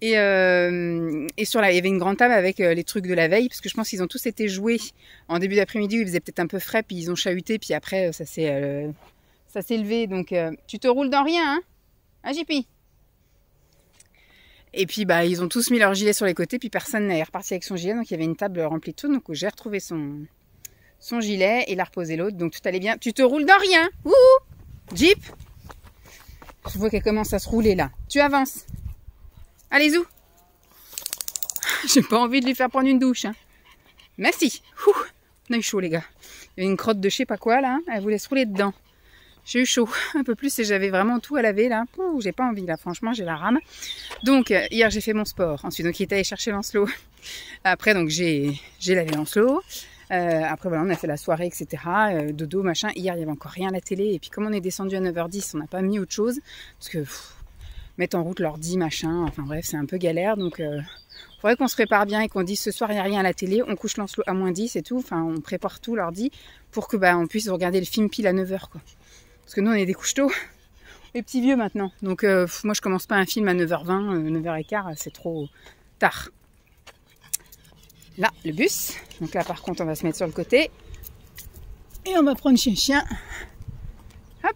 S4: Et sur là, il y avait une grande table avec les trucs de la veille, parce que je pense qu'ils ont tous été joués en début d'après-midi où il faisait peut-être un peu frais, puis ils ont chahuté, puis après ça s'est levé. Donc tu te roules dans rien, hein JP? Et puis ils ont tous mis leur gilet sur les côtés, puis personne n'est reparti avec son gilet, donc il y avait une table remplie de tout, donc j'ai retrouvé son gilet et il a reposé l'autre, donc tout allait bien. Tu te roules dans rien, wouhou Jeep. Je vois qu'elle commence à se rouler là. Tu avances. Allez, zou. J'ai pas envie de lui faire prendre une douche. Hein. Merci. Ouh, on a eu chaud les gars. Il y avait une crotte de je sais pas quoi là. Elle voulait se rouler dedans. J'ai eu chaud. Un peu plus et j'avais vraiment tout à laver là. Ouh, j'ai pas envie là. Franchement, j'ai la rame. Donc, hier j'ai fait mon sport. Ensuite, donc il est allé chercher Lancelot. Après, donc j'ai lavé Lancelot. Après voilà, on a fait la soirée, etc. Dodo, machin. Hier, il y avait encore rien à la télé. Et puis comme on est descendu à 9h10, on n'a pas mis autre chose. Parce que mettre en route l'ordi, machin. Enfin bref, c'est un peu galère. Donc faudrait qu'on se prépare bien et qu'on dise ce soir, il n'y a rien à la télé. On couche Lancelot à -10 et tout. Enfin, on prépare tout l'ordi pour que on puisse regarder le film pile à 9h. Quoi. Parce que nous, on est des couches tôt. Les petits vieux maintenant. Donc moi, je commence pas un film à 9h20, 9h15. C'est trop tard. Là, le bus. Donc là, par contre, on va se mettre sur le côté. Et on va prendre chien. Hop.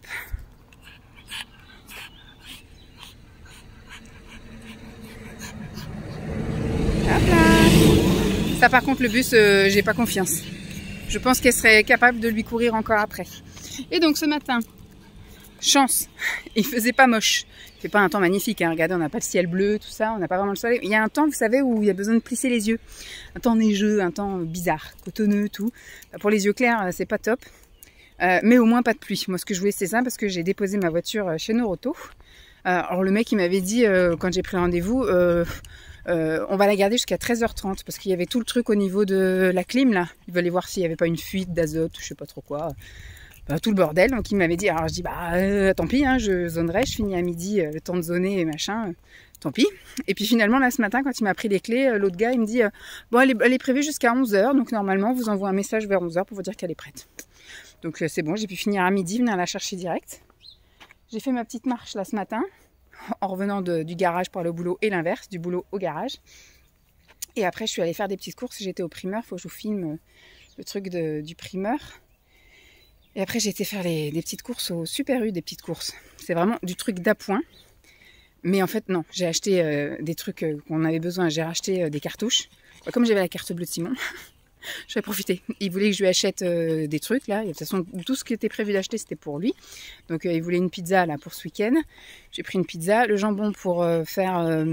S4: Hop là. Ça, par contre, le bus, j'ai pas confiance. Je pense qu'elle serait capable de lui courir encore après. Et donc, ce matin, chance, il faisait pas moche. Il fait pas un temps magnifique, hein. Regardez, on n'a pas le ciel bleu, tout ça, on n'a pas vraiment le soleil. Il y a un temps, vous savez, où il y a besoin de plisser les yeux. Un temps neigeux, un temps bizarre, cotonneux, tout. Pour les yeux clairs, c'est pas top. Mais au moins pas de pluie. Moi, ce que je voulais, c'est ça, parce que j'ai déposé ma voiture chez Noroto. Alors, le mec, il m'avait dit, quand j'ai pris rendez-vous, on va la garder jusqu'à 13h30, parce qu'il y avait tout le truc au niveau de la clim, là. Il voulait voir s'il n'y avait pas une fuite d'azote, je sais pas trop quoi. Tout le bordel, donc il m'avait dit, alors je dis tant pis, hein, je zonerai, je finis à midi, le temps de zoner et machin, tant pis. Et puis finalement là ce matin quand il m'a pris les clés, l'autre gars il me dit, bon elle est prévue jusqu'à 11h, donc normalement on vous envoie un message vers 11h pour vous dire qu'elle est prête. Donc c'est bon, j'ai pu finir à midi, venir la chercher direct. J'ai fait ma petite marche là ce matin, en revenant du garage pour aller au boulot et l'inverse, du boulot au garage. Et après je suis allée faire des petites courses, j'étais au primeur, faut que je vous filme le truc du primeur. Et après, j'ai été faire des petites courses au Super U, des petites courses. C'est vraiment du truc d'appoint. Mais en fait, non. J'ai acheté des trucs qu'on avait besoin. J'ai racheté des cartouches. Comme j'avais la carte bleue de Simon, j'avais profité. Il voulait que je lui achète des trucs, là. Et de toute façon, tout ce qui était prévu d'acheter, c'était pour lui. Donc, il voulait une pizza, là, pour ce week-end. J'ai pris une pizza. Le jambon pour faire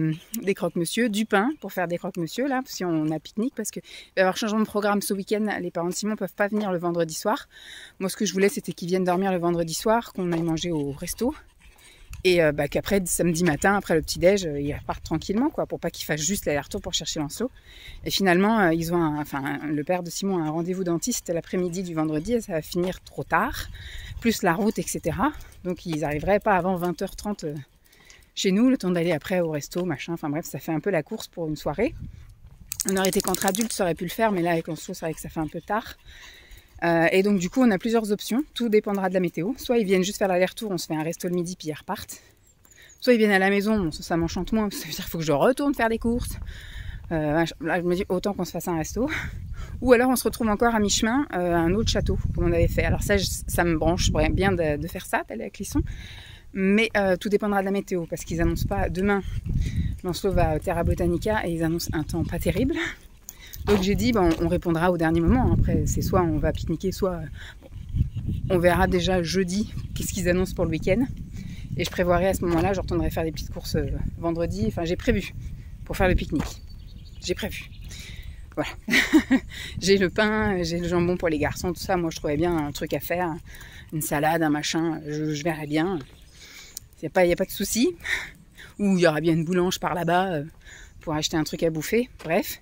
S4: des croque-monsieur. Du pain pour faire des croque-monsieur, là, si on a pique-nique. Parce qu'il va y avoir changement de programme ce week-end. Les parents de Simon ne peuvent pas venir le vendredi soir. Moi, ce que je voulais, c'était qu'ils viennent dormir le vendredi soir, qu'on aille manger au resto. Et qu'après, samedi matin, après le petit-déj, ils repartent tranquillement, quoi, pour pas qu'ils fassent juste l'aller-retour pour chercher Lancelot. Et finalement, ils ont le père de Simon a un rendez-vous dentiste l'après-midi du vendredi et ça va finir trop tard, plus la route, etc. Donc ils n'arriveraient pas avant 20h30 chez nous, le temps d'aller après au resto, machin. Enfin bref, ça fait un peu la course pour une soirée. On aurait été qu'entre adultes, ça aurait pu le faire, mais là, avec Lancelot, c'est vrai que ça fait un peu tard. Et donc du coup on a plusieurs options, tout dépendra de la météo. Soit ils viennent juste faire l'aller-retour, on se fait un resto le midi puis ils repartent. Soit ils viennent à la maison, bon, ça m'enchante moins, ça veut dire qu'il faut que je retourne faire des courses. Là je me dis autant qu'on se fasse un resto. Ou alors on se retrouve encore à mi-chemin à un autre château comme on avait fait. Alors ça me branche bien de faire ça, d'aller à Clisson. Mais tout dépendra de la météo parce qu'ils annoncent pas demain. Lancelot va à Terra Botanica et ils annoncent un temps pas terrible. Donc j'ai dit, on répondra au dernier moment. Après, c'est soit on va pique-niquer, soit on verra déjà jeudi qu'est-ce qu'ils annoncent pour le week-end. Et je prévoirai à ce moment-là, je retournerai faire des petites courses vendredi. Enfin, j'ai prévu pour faire le pique-nique. J'ai prévu. Voilà. J'ai le pain, j'ai le jambon pour les garçons, tout ça. Moi, je trouvais bien un truc à faire. Une salade, un machin, je verrai bien. Il n'y a pas de souci. Ou il y aura bien une boulange par là-bas pour acheter un truc à bouffer. Bref.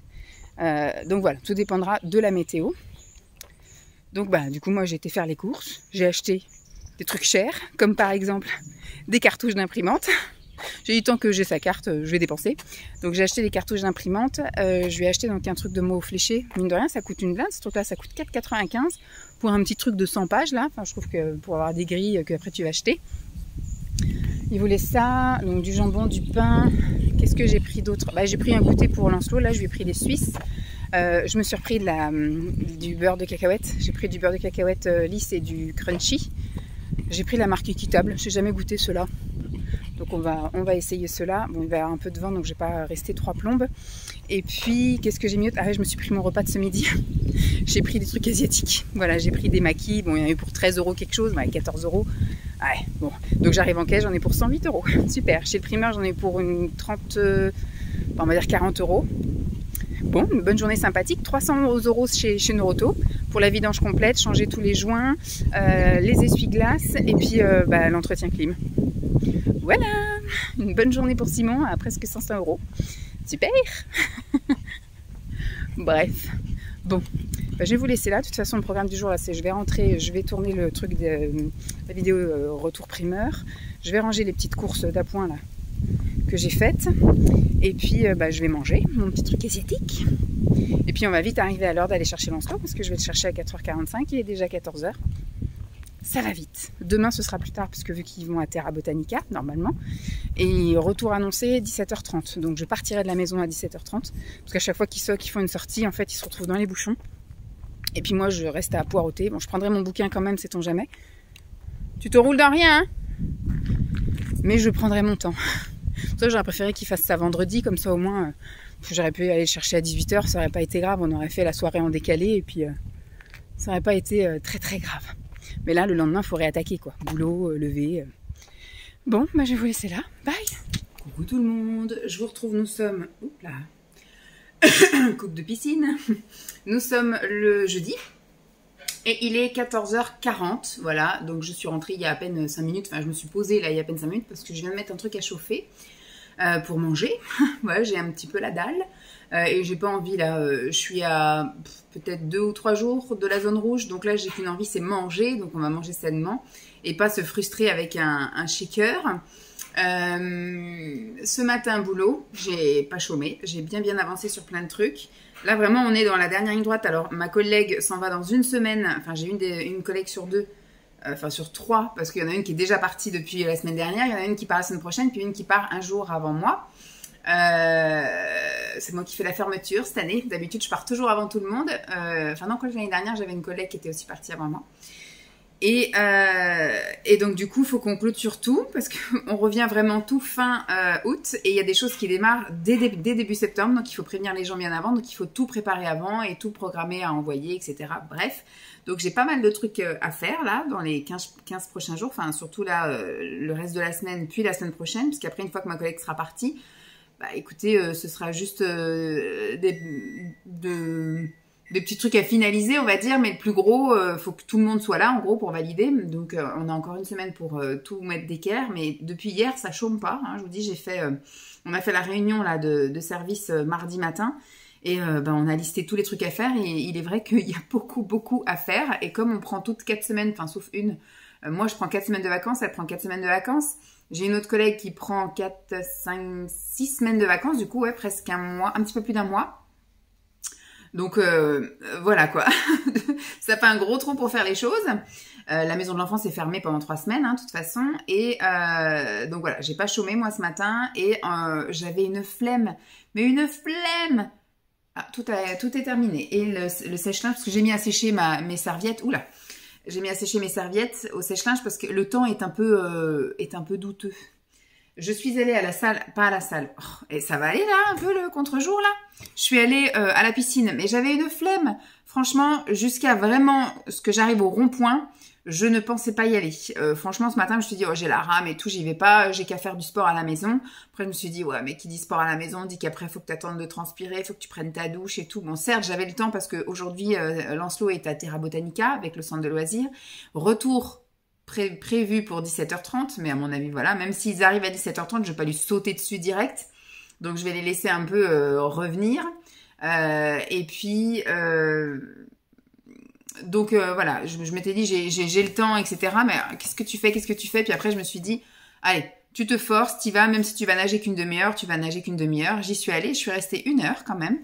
S4: Donc voilà, tout dépendra de la météo. Donc du coup moi j'ai été faire les courses, j'ai acheté des trucs chers, comme par exemple des cartouches d'imprimante. J'ai dit tant que j'ai sa carte, je vais dépenser. Donc j'ai acheté des cartouches d'imprimante, je lui ai acheté donc un truc de mots fléchés. Mine de rien ça coûte une blinde, ce truc là ça coûte 4,95 pour un petit truc de 100 pages là. Enfin je trouve que pour avoir des grilles que après tu vas acheter. Il voulait ça, donc du jambon, du pain. Qu'est-ce que j'ai pris d'autre? J'ai pris un goûter pour Lancelot, là je lui ai pris les Suisses. Je me suis repris du beurre de cacahuète. J'ai pris du beurre de cacahuète lisse et du crunchy. J'ai pris la marque équitable, je n'ai jamais goûté cela. Donc on va essayer cela. Bon, il va y avoir un peu de vent, donc je ne vais pas rester 3 plombes. Et puis, qu'est-ce que j'ai mis d'autre? Je me suis pris mon repas de ce midi. J'ai pris des trucs asiatiques. Voilà, j'ai pris des maquis. Bon, il y en a eu pour 13 € quelque chose, 14 €. Ouais, bon. Donc j'arrive en caisse, j'en ai pour 108 €. Super. Chez le primeur, j'en ai pour une 30, on va dire 40 €. Bon, une bonne journée sympathique, 300 € chez Noroto pour la vidange complète, changer tous les joints, les essuie-glaces et puis l'entretien clim. Voilà, une bonne journée pour Simon à presque 500 €. Super. Bref, bon, je vais vous laisser là. De toute façon, le programme du jour, là, c'est je vais rentrer, je vais tourner le truc de la vidéo retour primeur. Je vais ranger les petites courses d'appoint là que j'ai faites. Et puis, je vais manger mon petit truc asiatique. Et puis, on va vite arriver à l'heure d'aller chercher Lancelot parce que je vais le chercher à 4h45. Il est déjà 14h. Ça va vite. Demain, ce sera plus tard parce que vu qu'ils vont à Terra Botanica, normalement. Et retour annoncé 17h30. Donc, je partirai de la maison à 17h30. Parce qu'à chaque fois qu'ils font une sortie, en fait, ils se retrouvent dans les bouchons. Et puis moi, je reste à poireauter. Bon, je prendrai mon bouquin quand même, sait-on jamais. Tu te roules dans rien, hein? Mais je prendrai mon temps. Pour ça, j'aurais préféré qu'il fasse ça vendredi. Comme ça, au moins, j'aurais pu aller le chercher à 18h. Ça n'aurait pas été grave. On aurait fait la soirée en décalé. Et puis, ça n'aurait pas été très, très grave. Mais là, le lendemain, il faut réattaquer, quoi. Boulot, lever. Bon, je vais vous laisser là. Bye. Coucou tout le monde. Je vous retrouve. Nous sommes... Oups là. Coupe de piscine. Nous sommes le jeudi. Et il est 14h40. Voilà. Donc, je suis rentrée il y a à peine 5 minutes. Enfin, je me suis posée là il y a à peine 5 minutes parce que je viens de mettre un truc à chauffer pour manger. Voilà, j'ai un petit peu la dalle. Et j'ai pas envie là, je suis à peut-être 2 ou 3 jours de la zone rouge, donc là j'ai qu'une envie, c'est manger, donc on va manger sainement et pas se frustrer avec un shaker. Ce matin boulot, j'ai pas chômé, j'ai bien avancé sur plein de trucs. Là vraiment on est dans la dernière ligne droite. Alors ma collègue s'en va dans une semaine, enfin j'ai une collègue sur 2. Enfin sur 3, parce qu'il y en a une qui est déjà partie depuis la semaine dernière, il y en a une qui part la semaine prochaine, puis une qui part un jour avant moi. C'est moi qui fais la fermeture cette année. D'habitude, je pars toujours avant tout le monde. Enfin non, quoi, l'année dernière, j'avais une collègue qui était aussi partie avant moi. Et donc du coup, il faut qu'on clôture tout parce qu'on revient vraiment tout fin août et il y a des choses qui démarrent dès début septembre. Donc il faut prévenir les gens bien avant. Donc il faut tout préparer avant et tout programmer à envoyer, etc. Bref, donc j'ai pas mal de trucs à faire là dans les 15 prochains jours. Enfin surtout là le reste de la semaine puis la semaine prochaine, puisqu'après une fois que ma collègue sera partie, écoutez, ce sera juste des petits trucs à finaliser, on va dire, mais le plus gros, faut que tout le monde soit là, en gros, pour valider. Donc, on a encore une semaine pour tout mettre d'équerre, mais depuis hier, ça chôme pas. Hein, je vous dis, on a fait la réunion là de service mardi matin, et on a listé tous les trucs à faire, et il est vrai qu'il y a beaucoup à faire, et comme on prend toutes 4 semaines, enfin, sauf une, moi, je prends 4 semaines de vacances, elle prend 4 semaines de vacances. J'ai une autre collègue qui prend 4, 5, 6 semaines de vacances, du coup, ouais, presque un mois, un petit peu plus d'un mois. Donc, voilà, quoi. Ça fait un gros trou pour faire les choses. La maison de l'enfance est fermée pendant 3 semaines, hein, de toute façon. Et donc, voilà, j'ai pas chômé, moi, ce matin. Et j'avais une flemme. Mais une flemme! Ah, tout est terminé. Et le sèche-linge, parce que j'ai mis à sécher mes serviettes. Oula! J'ai mis à sécher mes serviettes au sèche-linge parce que le temps est un peu douteux. Je suis allée à la salle, pas à la salle. Oh, et ça va aller là, un peu le contre-jour là. Je suis allée à la piscine, mais j'avais une flemme. Franchement, jusqu'à vraiment ce que j'arrive au rond-point, je ne pensais pas y aller. Franchement, ce matin, je me suis dit, oh, j'ai la rame et tout, j'y vais pas, j'ai qu'à faire du sport à la maison. Après, je me suis dit, ouais, mais qui dit sport à la maison, dit qu'après, il faut que tu attendes de transpirer, il faut que tu prennes ta douche et tout. Bon, certes, j'avais le temps parce qu'aujourd'hui, Lancelot est à Terra Botanica avec le centre de loisirs. Retour prévu pour 17h30, mais à mon avis, voilà, même s'ils arrivent à 17h30, je vais pas lui sauter dessus direct. Donc, je vais les laisser un peu revenir. Et puis... Donc voilà, je m'étais dit j'ai le temps, etc. Mais qu'est-ce que tu fais? Puis après je me suis dit, allez, tu te forces, t'y vas, même si tu vas nager qu'une demi-heure, tu vas nager qu'une demi-heure. J'y suis allée, je suis restée 1 heure quand même.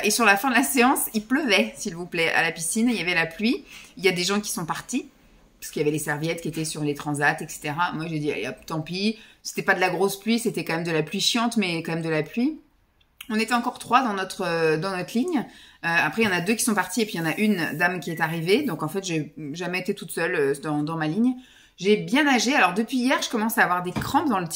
S4: Et sur la fin de la séance, il pleuvait, s'il vous plaît, à la piscine. Il y avait la pluie. Il y a des gens qui sont partis parce qu'il y avait les serviettes qui étaient sur les transats, etc. Moi j'ai dit, allez, hop, tant pis. C'était pas de la grosse pluie, c'était quand même de la pluie chiante, mais quand même de la pluie. On était encore 3 dans notre ligne. Après, il y en a 2 qui sont partis et puis il y en a une dame qui est arrivée. Donc, en fait, j'ai jamais été toute seule dans ma ligne. J'ai bien nagé. Alors, depuis hier, je commence à avoir des crampes dans les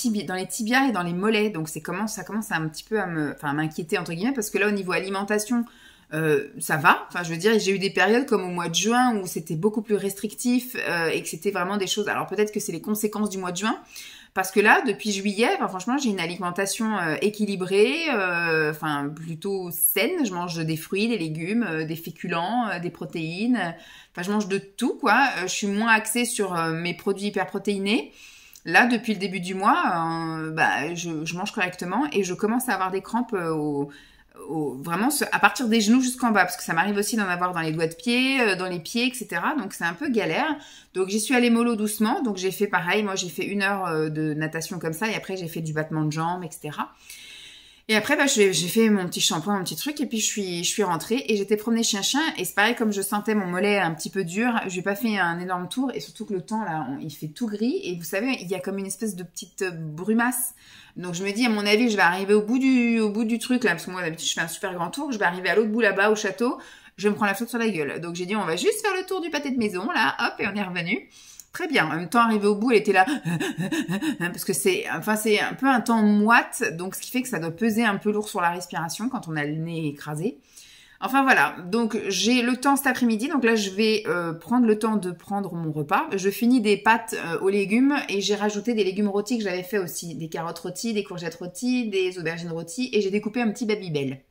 S4: tibias et dans les mollets. Donc, ça commence un petit peu à m'inquiéter, entre guillemets, parce que là, au niveau alimentation, ça va. Enfin, je veux dire, j'ai eu des périodes comme au mois de juin où c'était beaucoup plus restrictif et que c'était vraiment des choses... Alors, peut-être que c'est les conséquences du mois de juin.
S1: Parce que là, depuis juillet, enfin, franchement, j'ai une alimentation équilibrée, enfin plutôt saine. Je mange des fruits, des légumes, des féculents, des protéines. Enfin, je mange de tout, quoi. Je suis moins axée sur mes produits hyperprotéinés. Là, depuis le début du mois, je mange correctement et je commence à avoir des crampes vraiment à partir des genoux jusqu'en bas, parce que ça m'arrive aussi d'en avoir dans les doigts de pied, dans les pieds, etc. Donc c'est un peu galère. Donc j'y suis allée mollo doucement. Donc j'ai fait pareil. Moi j'ai fait 1 heure de natation comme ça et après j'ai fait du battement de jambes, etc. Et après, j'ai fait mon petit shampoing, mon petit truc, et puis je suis rentrée et j'étais promener chien-chien, et c'est pareil, comme je sentais mon mollet un petit peu dur, je n'ai pas fait un énorme tour, et surtout que le temps, là, il fait tout gris, et vous savez, il y a comme une espèce de petite brumasse. Donc je me dis, à mon avis, je vais arriver au bout du truc, là, parce que moi, d'habitude, je fais un super grand tour, je vais arriver à l'autre bout là-bas, au château, je me prends la flotte sur la gueule. Donc j'ai dit, on va juste faire le tour du pâté de maison, là, hop, et on est revenu. Très bien. En même temps, arrivé au bout, elle était là, parce que c'est un peu un temps moite, donc ce qui fait que ça doit peser un peu lourd sur la respiration quand on a le nez écrasé. Enfin voilà. Donc j'ai le temps cet après-midi. Donc là, je vais prendre le temps de prendre mon repas. Je finis des pâtes aux légumes et j'ai rajouté des légumes rôtis que j'avais fait aussi, des carottes rôties, des courgettes rôties, des aubergines rôties, et j'ai découpé un petit Babybel.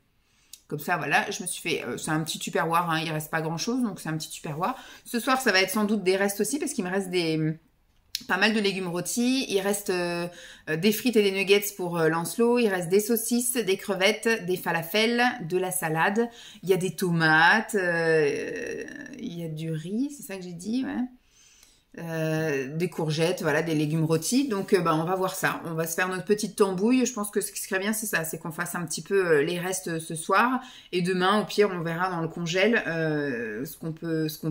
S1: Comme ça, voilà, je me suis fait... c'est un petit tupperware, hein, il reste pas grand-chose, donc c'est un petit tupperware. Ce soir, ça va être sans doute des restes aussi, parce qu'il me reste pas mal de légumes rôtis. Il reste des frites et des nuggets pour Lancelot. Il reste des saucisses, des crevettes, des falafels, de la salade. Il y a des tomates, il y a du riz, c'est ça que j'ai dit, ouais. Des courgettes, voilà, des légumes rôtis. Donc on va voir ça, on va se faire notre petite tambouille. Je pense que ce qui serait bien, c'est ça, c'est qu'on fasse un petit peu les restes ce soir, et demain au pire on verra dans le congèle ce qu'on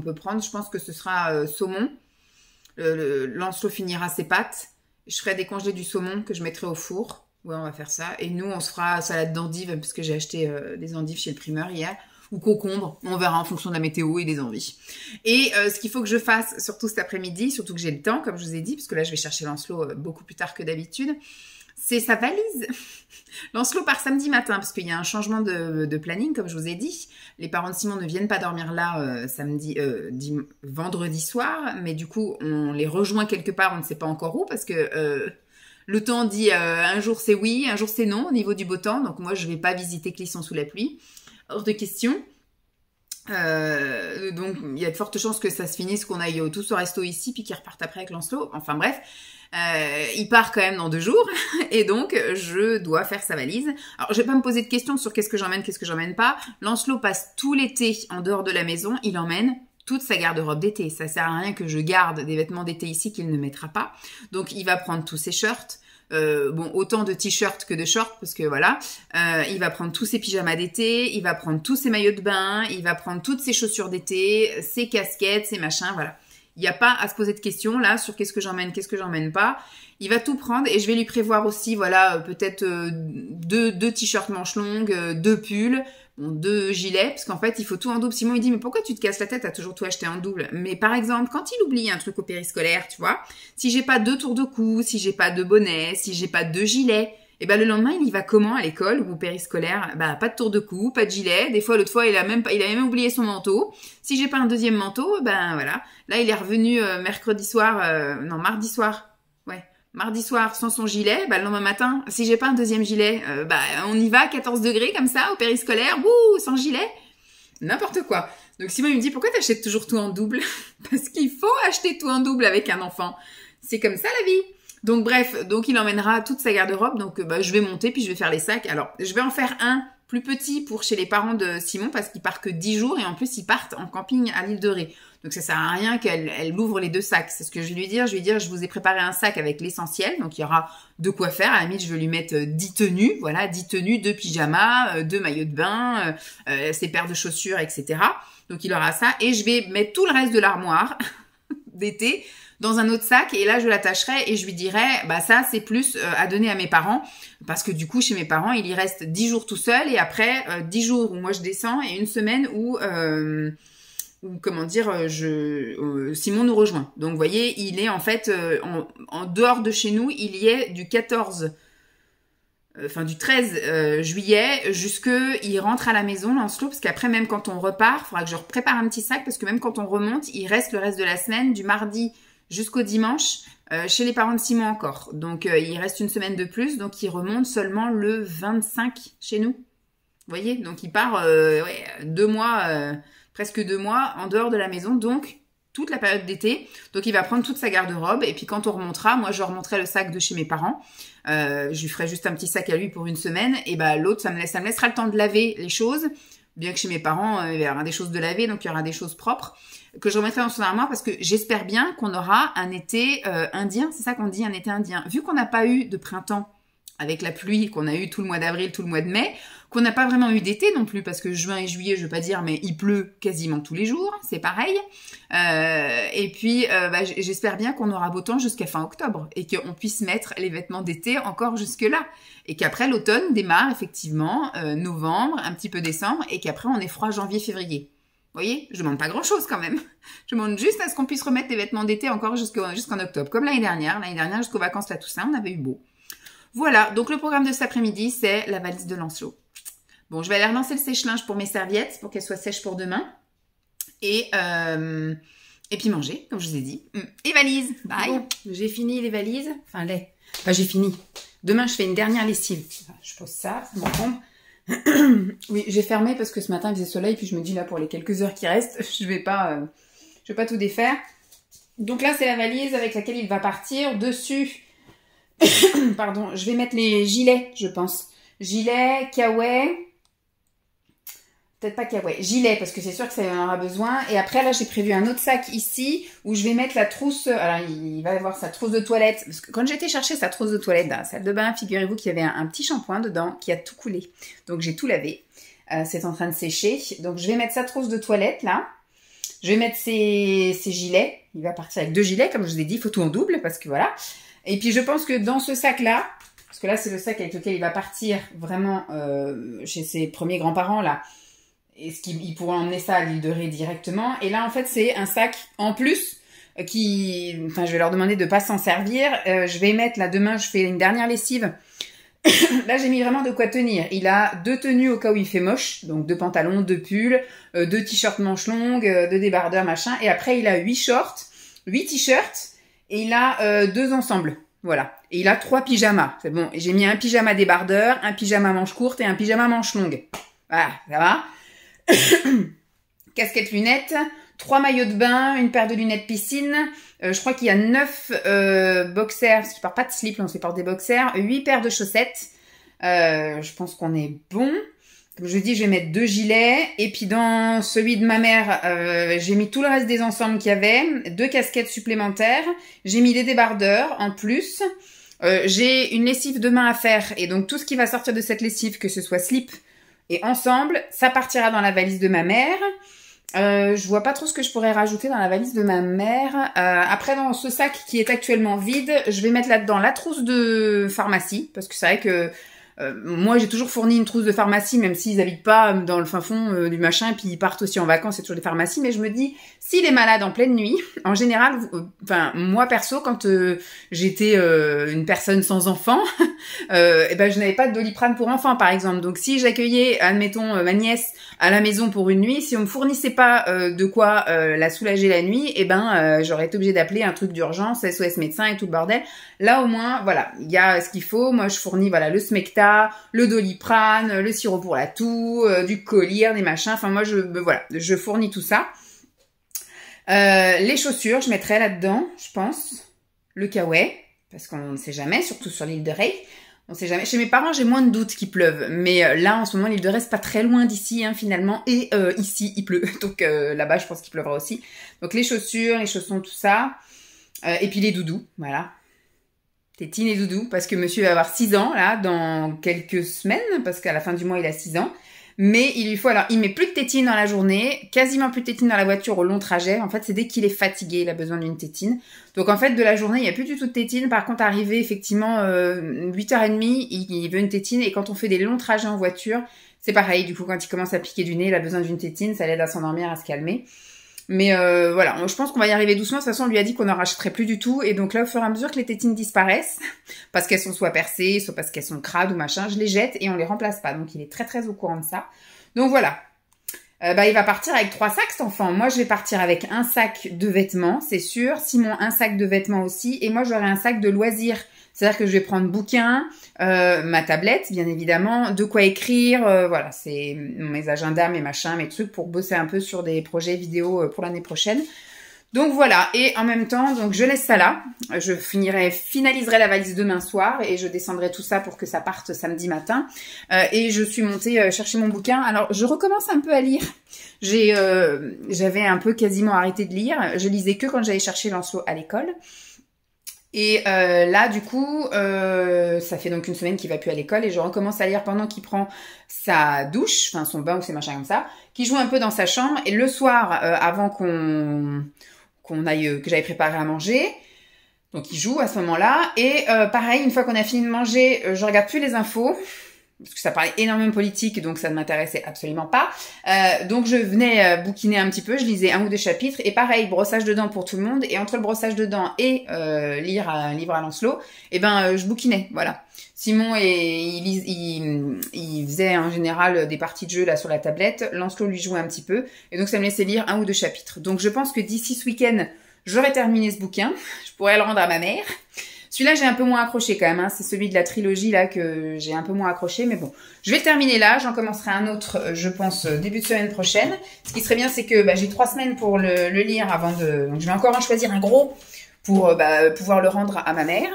S1: peut prendre. Je pense que ce sera saumon. Lancelot finira ses pâtes, je ferai décongeler du saumon que je mettrai au four. Ouais, on va faire ça, et nous on se fera salade d'endives, parce que j'ai acheté des endives chez le primeur hier, ou concombre, on verra en fonction de la météo et des envies. Et ce qu'il faut que je fasse, surtout cet après-midi, surtout que j'ai le temps, comme je vous ai dit, parce que là je vais chercher Lancelot beaucoup plus tard que d'habitude, c'est sa valise. Lancelot part samedi matin, parce qu'il y a un changement de planning, comme je vous ai dit. Les parents de Simon ne viennent pas dormir là vendredi soir, mais du coup on les rejoint quelque part, on ne sait pas encore où, parce que... le temps dit un jour c'est oui, un jour c'est non au niveau du beau temps, donc moi je vais pas visiter Clisson sous la pluie. Hors de question. Donc il y a de fortes chances que ça se finisse, qu'on aille tous au resto ici, puis qu'ils repartent après avec Lancelot. Enfin bref, il part quand même dans 2 jours, et donc je dois faire sa valise. Alors je vais pas me poser de questions sur qu'est-ce que j'emmène pas. Lancelot passe tout l'été en dehors de la maison, il emmène toute sa garde-robe d'été. Ça sert à rien que je garde des vêtements d'été ici qu'il ne mettra pas. Donc il va prendre tous ses shirts. Autant de t-shirts que de shorts, parce que voilà, il va prendre tous ses pyjamas d'été, il va prendre tous ses maillots de bain, il va prendre toutes ses chaussures d'été, ses casquettes, ses machins, voilà. Il n'y a pas à se poser de questions là sur qu'est-ce que j'emmène pas. Il va tout prendre, et je vais lui prévoir aussi, voilà, peut-être 2 t-shirts manches longues, 2 pulls, 2 gilets, parce qu'en fait, il faut tout en double. Simon, il dit, mais pourquoi tu te casses la tête à toujours tout acheter en double? Mais par exemple, quand il oublie un truc au périscolaire, tu vois, si j'ai pas 2 tours de cou, si j'ai pas 2 bonnets, si j'ai pas 2 gilets, et ben le lendemain, il y va comment à l'école ou au périscolaire? Bah, pas de tour de cou, pas de gilet. Des fois, l'autre fois, il a même oublié son manteau. Si j'ai pas un deuxième manteau, ben voilà. Là, il est revenu mardi soir. Ouais. Mardi soir sans son gilet, bah le lendemain matin, si j'ai pas un deuxième gilet, on y va 14 degrés comme ça au périscolaire, sans gilet, n'importe quoi. Donc Simon il me dit, pourquoi t'achètes toujours tout en double? Parce qu'il faut acheter tout en double avec un enfant. C'est comme ça la vie. Donc bref, donc il emmènera toute sa garde-robe, donc je vais monter puis je vais faire les sacs. Alors je vais en faire un plus petit pour chez les parents de Simon, parce qu'ils partent que 10 jours, et en plus ils partent en camping à l'île de Ré. Donc ça sert à rien qu'elle ouvre les 2 sacs. C'est ce que je vais lui dire. Je vais lui dire, je vous ai préparé un sac avec l'essentiel. Donc il y aura de quoi faire. À la limite, je vais lui mettre 10 tenues. Voilà, 10 tenues, 2 pyjamas, 2 maillots de bain, ses paires de chaussures, etc. Donc il aura ça. Et je vais mettre tout le reste de l'armoire d'été dans un autre sac, et là je l'attacherai et je lui dirai, bah ça c'est plus à donner à mes parents, parce que du coup chez mes parents il y reste 10 jours tout seul, et après 10 jours où moi je descends, et 1 semaine où Simon nous rejoint. Donc vous voyez, il est en fait en dehors de chez nous, il y est du 13 juillet il rentre à la maison, Lancelot, parce qu'après même quand on repart, il faudra que je prépare un petit sac, parce que même quand on remonte, il reste le reste de la semaine, du mardi jusqu'au dimanche, Chez les parents de Simon encore. Donc, il reste une semaine de plus. Donc, il remonte seulement le 25 chez nous. Vous voyez? Donc, il part 2 mois, presque 2 mois en dehors de la maison. Donc, toute la période d'été. Donc, il va prendre toute sa garde-robe. Et puis, quand on remontera, moi, je remonterai le sac de chez mes parents. Je lui ferai juste un petit sac à lui pour une semaine. Et bah, l'autre, ça me laissera le temps de laver les choses. Bien que chez mes parents, il y aura des choses de laver, donc il y aura des choses propres que je remettrai dans son armoire parce que j'espère bien qu'on aura un été indien. C'est ça qu'on dit, un été indien. Vu qu'on n'a pas eu de printemps avec la pluie, qu'on a eu tout le mois d'avril, tout le mois de mai, qu'on n'a pas vraiment eu d'été non plus parce que juin et juillet, je veux pas dire, mais il pleut quasiment tous les jours, c'est pareil. Et puis, j'espère bien qu'on aura beau temps jusqu'à fin octobre et qu'on puisse mettre les vêtements d'été encore jusque-là. Et qu'après, l'automne démarre effectivement novembre, un petit peu décembre, et qu'après, on est froid janvier, février. Vous voyez, je demande pas grand-chose quand même. Je demande juste à ce qu'on puisse remettre les vêtements d'été encore jusqu'en octobre. Comme l'année dernière. L'année dernière, jusqu'aux vacances la Toussaint, on avait eu beau. Voilà, donc le programme de cet après-midi, c'est la valise de Lancelot. Bon, je vais aller relancer le sèche-linge pour mes serviettes, pour qu'elles soient sèches pour demain. Et puis manger, comme je vous ai dit. Et valise, bye. Bon, j'ai fini les valises. Enfin, j'ai fini. Demain, je fais une dernière lessive. Enfin, je pose ça, ça m'encombre. Oui, j'ai fermé parce que ce matin, il faisait soleil. Puis je me dis, là, pour les quelques heures qui restent, je vais pas tout défaire. Donc là, c'est la valise avec laquelle il va partir. Dessus, pardon, je vais mettre les gilets, je pense. Gilets, kawaii. Peut-être pas kawaii, gilet, parce que c'est sûr que ça en aura besoin. Et après, là, j'ai prévu un autre sac ici, où je vais mettre la trousse. Alors, il va avoir sa trousse de toilette. Parce que quand j'ai été chercher sa trousse de toilette dans la salle de bain, figurez-vous qu'il y avait un petit shampoing dedans qui a tout coulé. Donc, j'ai tout lavé. C'est en train de sécher. Donc, je vais mettre sa trousse de toilette, là. Je vais mettre ses gilets. Il va partir avec 2 gilets, comme je vous ai dit. Il faut tout en double, parce que voilà. Et puis, je pense que dans ce sac-là, parce que là, c'est le sac avec lequel il va partir vraiment chez ses premiers grands-parents, là. Est-ce qu'il pourrait emmener ça à l'île de Ré directement? Et là, en fait, c'est un sac en plus enfin, je vais leur demander de pas s'en servir. Je vais mettre, là, demain, je fais une dernière lessive. Là, j'ai mis vraiment de quoi tenir. Il a 2 tenues au cas où il fait moche. Donc, 2 pantalons, 2 pulls, 2 t-shirts manches longues, 2 débardeurs, machin. Et après, il a 8 shorts, 8 t-shirts. Et il a 2 ensembles. Voilà. Et il a 3 pyjamas. C'est bon. J'ai mis un pyjama débardeur, un pyjama manche courte et un pyjama manche longue. Voilà, ça va. Casquette, lunettes, 3 maillots de bain, une paire de lunettes piscine. Je crois qu'il y a 9 boxers, parce qu'il porte pas de slip, on se porte des boxers. 8 paires de chaussettes. Je pense qu'on est bon. Comme je dis, je vais mettre 2 gilets. Et puis dans celui de ma mère, j'ai mis tout le reste des ensembles qu'il y avait. 2 casquettes supplémentaires. J'ai mis des débardeurs en plus. J'ai une lessive demain à faire. Et donc tout ce qui va sortir de cette lessive, que ce soit slip et ensemble, ça partira dans la valise de ma mère. Je vois pas trop ce que je pourrais rajouter dans la valise de ma mère. Après, dans ce sac qui est actuellement vide, je vais mettre là-dedans la trousse de pharmacie. Parce que c'est vrai que moi, j'ai toujours fourni une trousse de pharmacie, même s'ils habitent pas dans le fin fond du machin, et puis ils partent aussi en vacances, c'est toujours des pharmacies. Mais je me dis, s'il est malade en pleine nuit, en général, enfin, moi perso, quand j'étais une personne sans enfant, et ben, je n'avais pas de Doliprane pour enfants, par exemple. Donc, si j'accueillais, admettons, ma nièce à la maison pour une nuit, si on me fournissait pas de quoi la soulager la nuit, et ben, j'aurais été obligée d'appeler un truc d'urgence, SOS médecin et tout le bordel. Là, au moins, voilà, il y a ce qu'il faut. Moi, je fournis, voilà, le Smecta, le Doliprane, le sirop pour la toux, du Collyre, des machins. Enfin, moi, je fournis tout ça. Les chaussures, je mettrai là-dedans, je pense. Le kawaii, parce qu'on ne sait jamais, surtout sur l'île de Ré. On sait jamais. Chez mes parents, j'ai moins de doutes qu'il pleuve. Mais là, en ce moment, l'île de Ré, c'est pas très loin d'ici, hein, finalement. Et ici, il pleut. Donc là-bas, je pense qu'il pleuvra aussi. Donc les chaussures, les chaussons, tout ça. Et puis les doudous, voilà. Tétine et doudou, parce que monsieur va avoir 6 ans, là, dans quelques semaines, parce qu'à la fin du mois, il a 6 ans. Mais il lui faut, alors, il met plus de tétine dans la journée, quasiment plus de tétine dans la voiture au long trajet. En fait, c'est dès qu'il est fatigué, il a besoin d'une tétine. Donc, en fait, de la journée, il n'y a plus du tout de tétine. Par contre, arrivé, effectivement, 8h30, il veut une tétine. Et quand on fait des longs trajets en voiture, c'est pareil. Du coup, quand il commence à piquer du nez, il a besoin d'une tétine. Ça l'aide à s'endormir, à se calmer. Mais voilà, je pense qu'on va y arriver doucement. De toute façon, on lui a dit qu'on n'en rachèterait plus du tout. Et donc là, au fur et à mesure que les tétines disparaissent, parce qu'elles sont soit percées, soit parce qu'elles sont crades ou machin, je les jette et on les remplace pas. Donc il est très très au courant de ça. Donc voilà. Il va partir avec 3 sacs, cet enfant. Moi, je vais partir avec un sac de vêtements, c'est sûr. Simon, un sac de vêtements aussi. Et moi, j'aurai un sac de loisirs. C'est-à-dire que je vais prendre bouquin, ma tablette, bien évidemment, de quoi écrire. Voilà, c'est mes agendas, mes machins, mes trucs pour bosser un peu sur des projets vidéo pour l'année prochaine. Donc voilà, et en même temps, donc je laisse ça là. Je finaliserai la valise demain soir et je descendrai tout ça pour que ça parte samedi matin. Et je suis montée chercher mon bouquin. Alors, je recommence un peu à lire. J'avais un peu quasiment arrêté de lire. Je lisais que quand j'allais chercher Lancelot à l'école. Et là, du coup, ça fait donc une semaine qu'il va plus à l'école et je recommence à lire pendant qu'il prend sa douche, enfin son bain ou ses machins comme ça, qu'il joue un peu dans sa chambre. Et le soir, avant que j'aille préparer à manger, donc il joue à ce moment-là. Et pareil, une fois qu'on a fini de manger, je regarde plus les infos. Parce que ça parlait énormément politique, donc ça ne m'intéressait absolument pas. Donc je venais bouquiner un petit peu, je lisais 1 ou 2 chapitres, et pareil, brossage de dents pour tout le monde, et entre le brossage de dents et lire un livre à Lancelot, je bouquinais, voilà. Simon, il faisait en général des parties de jeu là sur la tablette, Lancelot lui jouait un petit peu, et donc ça me laissait lire 1 ou 2 chapitres. Donc je pense que d'ici ce week-end, j'aurai terminé ce bouquin, je pourrais le rendre à ma mère. Celui-là, j'ai un peu moins accroché quand même, hein. C'est celui de la trilogie là que j'ai un peu moins accroché, mais bon. Je vais le terminer là, j'en commencerai un autre, je pense, début de semaine prochaine. Ce qui serait bien, c'est que j'ai 3 semaines pour le lire avant de... Donc je vais encore en choisir un gros pour pouvoir le rendre à ma mère.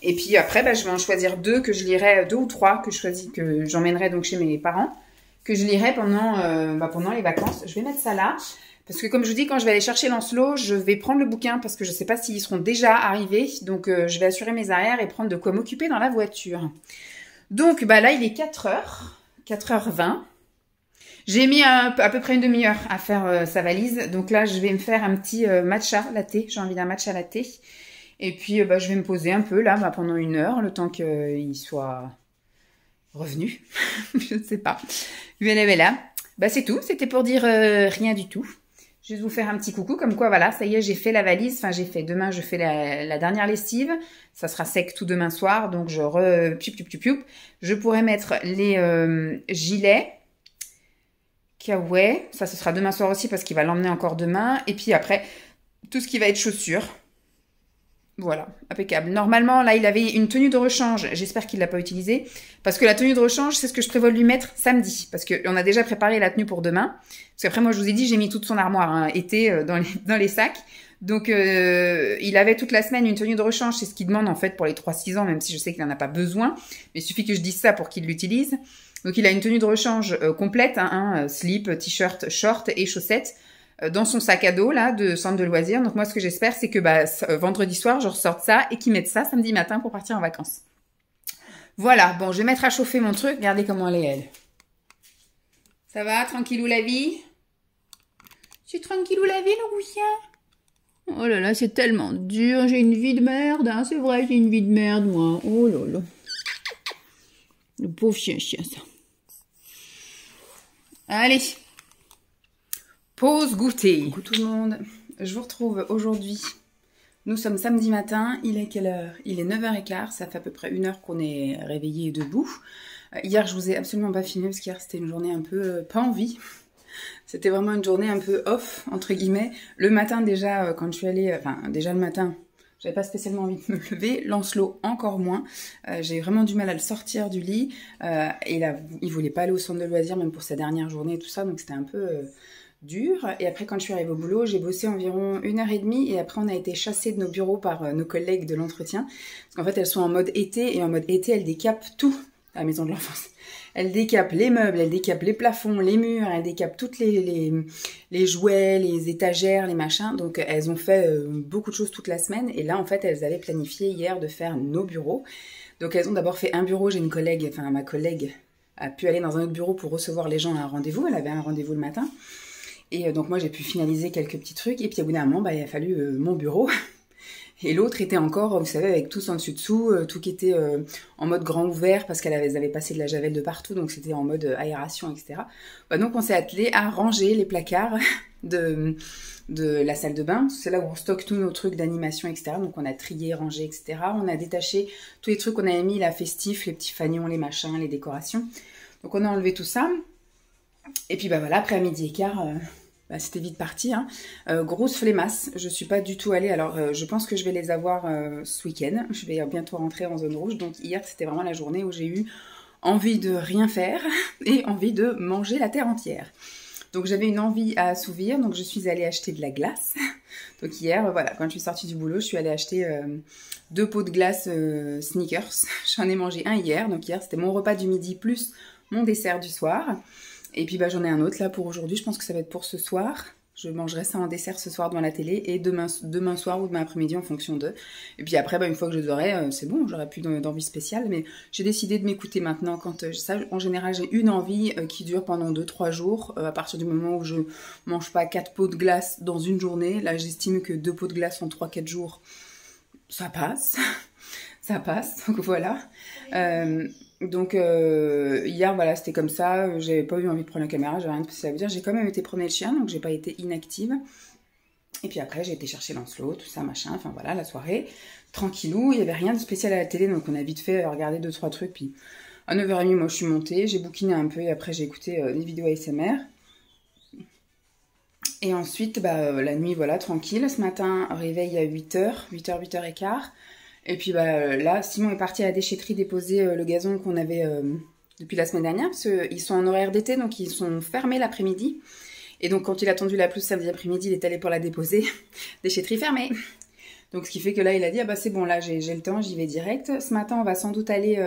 S1: Et puis après, je vais en choisir 2 que je lirai, 2 ou 3 que j'emmènerai donc chez mes parents, que je lirai pendant les vacances. Je vais mettre ça là. Parce que comme je vous dis, quand je vais aller chercher Lancelot, je vais prendre le bouquin parce que je ne sais pas s'ils seront déjà arrivés. Donc je vais assurer mes arrières et prendre de quoi m'occuper dans la voiture. Donc là, il est 4h20. J'ai mis à peu près une demi-heure à faire sa valise. Donc là, je vais me faire un petit matcha latte. J'ai envie d'un matcha latte. Et puis je vais me poser un peu là pendant 1 heure, le temps qu'il soit revenu. Je ne sais pas. Voilà. C'est tout. C'était pour dire rien du tout. Je vais vous faire un petit coucou, comme quoi, voilà, ça y est, j'ai fait la valise. Enfin, demain, je fais la dernière lessive. Ça sera sec tout demain soir. Donc, je pourrai mettre les gilets. Kawaii. Ça, ce sera demain soir aussi parce qu'il va l'emmener encore demain. Et puis après, tout ce qui va être chaussures. Voilà, impeccable. Normalement, là, il avait une tenue de rechange. J'espère qu'il ne l'a pas utilisée. Parce que la tenue de rechange, c'est ce que je prévois de lui mettre samedi. Parce qu'on a déjà préparé la tenue pour demain. Parce qu'après, moi, je vous ai dit, j'ai mis toute son armoire été dans les sacs. Donc, il avait toute la semaine une tenue de rechange. C'est ce qu'il demande, en fait, pour les 3-6 ans, même si je sais qu'il n'en a pas besoin. Mais il suffit que je dise ça pour qu'il l'utilise. Donc, il a une tenue de rechange complète. Slip, t-shirt, short et chaussettes. Dans son sac à dos là de centre de loisirs. Donc moi ce que j'espère c'est que vendredi soir je ressorte ça et qu'il mette ça samedi matin pour partir en vacances. Voilà, bon je vais mettre à chauffer mon truc, regardez comment elle est elle. Ça va, tranquillou la vie? C'est tranquillou la vie le chien? Oh là là, c'est tellement dur, j'ai une vie de merde, hein. C'est vrai, j'ai une vie de merde moi. Oh là là. Le pauvre chien ça. Allez. Pause goûter. Coucou tout le monde, je vous retrouve aujourd'hui. Nous sommes samedi matin, il est quelle heure? Il est 9h15, ça fait à peu près 1 heure qu'on est réveillé et debout. Hier je vous ai absolument pas filmé parce qu'hier c'était une journée un peu pas en vie. C'était vraiment une journée un peu off entre guillemets. Le matin déjà quand je suis allée, déjà le matin, j'avais pas spécialement envie de me lever. Lancelot encore moins. J'ai vraiment du mal à le sortir du lit. Et là, il voulait pas aller au centre de loisirs même pour sa dernière journée et tout ça, donc c'était un peu... dur. Et après, quand je suis arrivée au boulot, j'ai bossé environ 1h30 et après, on a été chassés de nos bureaux par nos collègues de l'entretien. Parce qu'en fait, elles sont en mode été et en mode été, elles décapent tout à la maison de l'enfance. Elles décapent les meubles, elles décapent les plafonds, les murs, elles décapent toutes les jouets, les étagères, les machins. Donc, elles ont fait beaucoup de choses toute la semaine. Et là, en fait, elles avaient planifié hier de faire nos bureaux. Donc, elles ont d'abord fait un bureau. J'ai une collègue, enfin, ma collègue a pu aller dans un autre bureau pour recevoir les gens à un rendez-vous. Elle avait un rendez-vous le matin. Et donc moi j'ai pu finaliser quelques petits trucs et puis au bout d'un moment il a fallu mon bureau et l'autre était encore, vous savez, avec tout en dessus-dessous, tout qui était en mode grand ouvert parce qu'elles avaient passé de la javel de partout, donc c'était en mode aération, etc. Donc on s'est attelé à ranger les placards de la salle de bain, c'est là où on stocke tous nos trucs d'animation, etc. Donc on a trié, rangé, etc. On a détaché tous les trucs qu'on avait mis, la festif, les petits fanions, les machins, les décorations. Donc on a enlevé tout ça. Et puis bah voilà, après à midi et quart, bah, c'était vite parti. Hein. Grosse flemmasse, je suis pas du tout allée. Alors je pense que je vais les avoir ce week-end. Je vais bientôt rentrer en zone rouge. Donc hier c'était vraiment la journée où j'ai eu envie de rien faire et envie de manger la terre entière. Donc j'avais une envie à assouvir, donc je suis allée acheter de la glace. Donc hier, voilà, quand je suis sortie du boulot, je suis allée acheter 2 pots de glace Snickers. J'en ai mangé un hier, donc hier c'était mon repas du midi plus mon dessert du soir. Et puis bah, j'en ai un autre là pour aujourd'hui, je pense que ça va être pour ce soir. Je mangerai ça en dessert ce soir devant la télé et demain soir ou demain après-midi en fonction d'eux. Et puis après, bah, une fois que je les aurai, c'est bon, j'aurai plus d'envie spéciale. Mais j'ai décidé de m'écouter maintenant. Quand ça, en général, j'ai une envie qui dure pendant 2-3 jours. À partir du moment où je mange pas 4 pots de glace dans une journée, là j'estime que 2 pots de glace en 3-4 jours, ça passe. Ça passe, donc voilà. Donc hier voilà c'était comme ça, j'avais pas eu envie de prendre la caméra, j'avais rien de spécial à vous dire, j'ai quand même été promener le chien donc j'ai pas été inactive. Et puis après j'ai été chercher Lancelot, tout ça machin, enfin voilà la soirée, tranquillou, il y avait rien de spécial à la télé donc on a vite fait regarder 2-3 trucs puis à 9h30 moi je suis montée, j'ai bouquiné un peu et après j'ai écouté des vidéos ASMR. Et ensuite bah, la nuit voilà tranquille, ce matin réveil à 8h, 8h15. Et puis bah, là, Simon est parti à la déchetterie déposer le gazon qu'on avait depuis la semaine dernière, parce qu'ils sont en horaire d'été, donc ils sont fermés l'après-midi. Et donc quand il a tendu la pelouse samedi après-midi, il est allé pour la déposer, déchetterie fermée. Donc ce qui fait que là, il a dit, ah bah c'est bon, là j'ai le temps, j'y vais direct. Ce matin, on va sans doute aller,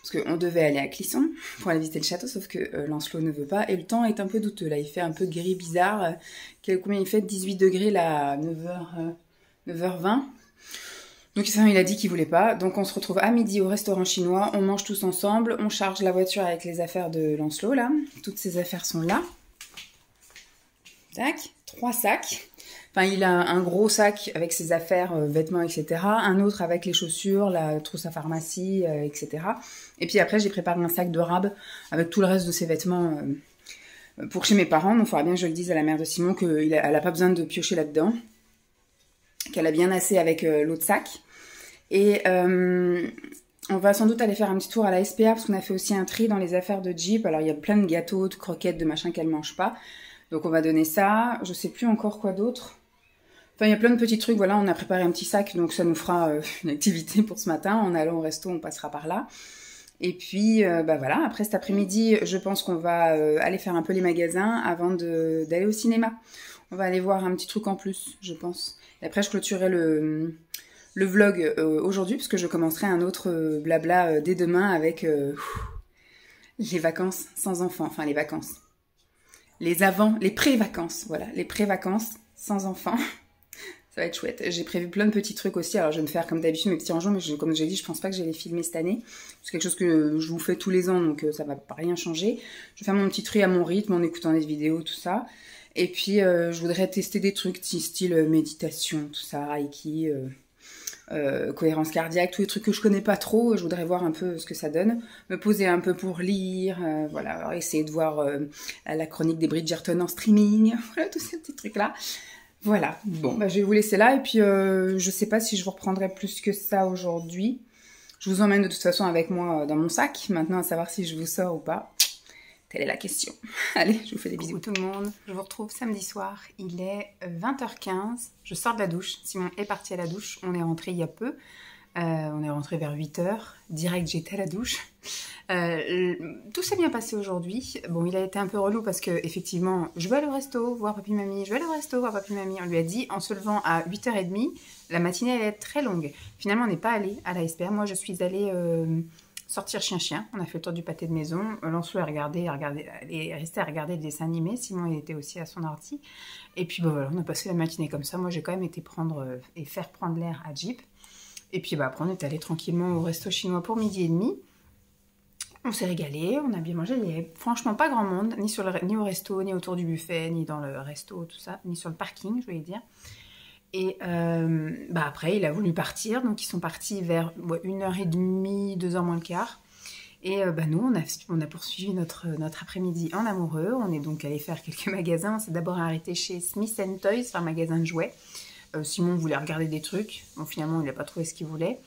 S1: parce qu'on devait aller à Clisson pour aller visiter le château, sauf que Lancelot ne veut pas. Et le temps est un peu douteux, là, il fait un peu gris bizarre. Combien il fait? 18 degrés là, à 9h20. Donc il a dit qu'il voulait pas, donc on se retrouve à midi au restaurant chinois, on mange tous ensemble, on charge la voiture avec les affaires de Lancelot là, toutes ces affaires sont là. Tac, 3 sacs. Enfin il a un gros sac avec ses affaires, vêtements, etc. Un autre avec les chaussures, la trousse à pharmacie, etc. Et puis après j'ai préparé un sac de rab avec tout le reste de ses vêtements pour chez mes parents, donc il faudra bien que je le dise à la mère de Simon qu'elle a pas besoin de piocher là-dedans. Qu'elle a bien assez avec l'autre sac. Et on va sans doute aller faire un petit tour à la SPA parce qu'on a fait aussi un tri dans les affaires de Jeep. Alors il y a plein de gâteaux, de croquettes, de machins qu'elle mange pas. Donc on va donner ça. Je sais plus encore quoi d'autre. Enfin il y a plein de petits trucs. Voilà, on a préparé un petit sac donc ça nous fera une activité pour ce matin. En allant au resto, on passera par là. Et puis bah voilà, après cet après-midi, je pense qu'on va aller faire un peu les magasins avant d'aller au cinéma. On va aller voir un petit truc en plus, je pense. Et après, je clôturerai le vlog aujourd'hui, parce que je commencerai un autre blabla dès demain avec les vacances sans enfants. Enfin, les vacances. Les pré-vacances. Voilà, les pré-vacances sans enfants. Ça va être chouette. J'ai prévu plein de petits trucs aussi. Alors, je vais me faire comme d'habitude mes petits rangements, mais comme j'ai dit, je pense pas que je vais les filmer cette année. C'est quelque chose que je vous fais tous les ans, donc ça va pas rien changer. Je vais faire mon petit tri à mon rythme, en écoutant des vidéos, tout ça. Et puis, je voudrais tester des trucs style méditation, tout ça, Reiki, cohérence cardiaque, tous les trucs que je connais pas trop. Je voudrais voir un peu ce que ça donne. Me poser un peu pour lire, voilà, alors essayer de voir la chronique des Bridgerton en streaming, voilà, tous ces petits trucs-là. Voilà, bon, bah, je vais vous laisser là. Et puis, je sais pas si je vous reprendrai plus que ça aujourd'hui. Je vous emmène de toute façon avec moi dans mon sac. Maintenant, à savoir si je vous sors ou pas. Telle est la question. Allez, je vous fais des bisous.
S4: Coucou tout le monde, je vous retrouve samedi soir, il est 20h15, je sors de la douche, Simon est parti à la douche, on est rentré il y a peu, on est rentré vers 8h, direct j'étais à la douche. Tout s'est bien passé aujourd'hui, bon il a été un peu relou parce que effectivement je vais aller au resto, voir papy mamie, je vais aller au resto, voir papy mamie, on lui a dit en se levant à 8h30, la matinée allait être très longue. Finalement on n'est pas allé à la SPA, moi je suis allée... sortir chien-chien, on a fait le tour du pâté de maison, Lancelot est resté à regarder le dessin animé, Simon il était aussi à son ordi, et puis bah, voilà, on a passé la matinée comme ça, moi j'ai quand même été prendre et faire prendre l'air à Jeep, et puis bah, après on est allé tranquillement au resto chinois pour 12h30, on s'est régalé, on a bien mangé, il y avait franchement pas grand monde, ni au resto, ni autour du buffet, ni dans le resto, tout ça, ni sur le parking je voulais dire. Et bah après, il a voulu partir, donc ils sont partis vers 1h30, 2h moins le quart. Et bah nous, on a poursuivi notre après-midi en amoureux. On est donc allé faire quelques magasins. On s'est d'abord arrêté chez Smith & Toys, un magasin de jouets. Simon voulait regarder des trucs. Bon, finalement, il n'a pas trouvé ce qu'il voulait.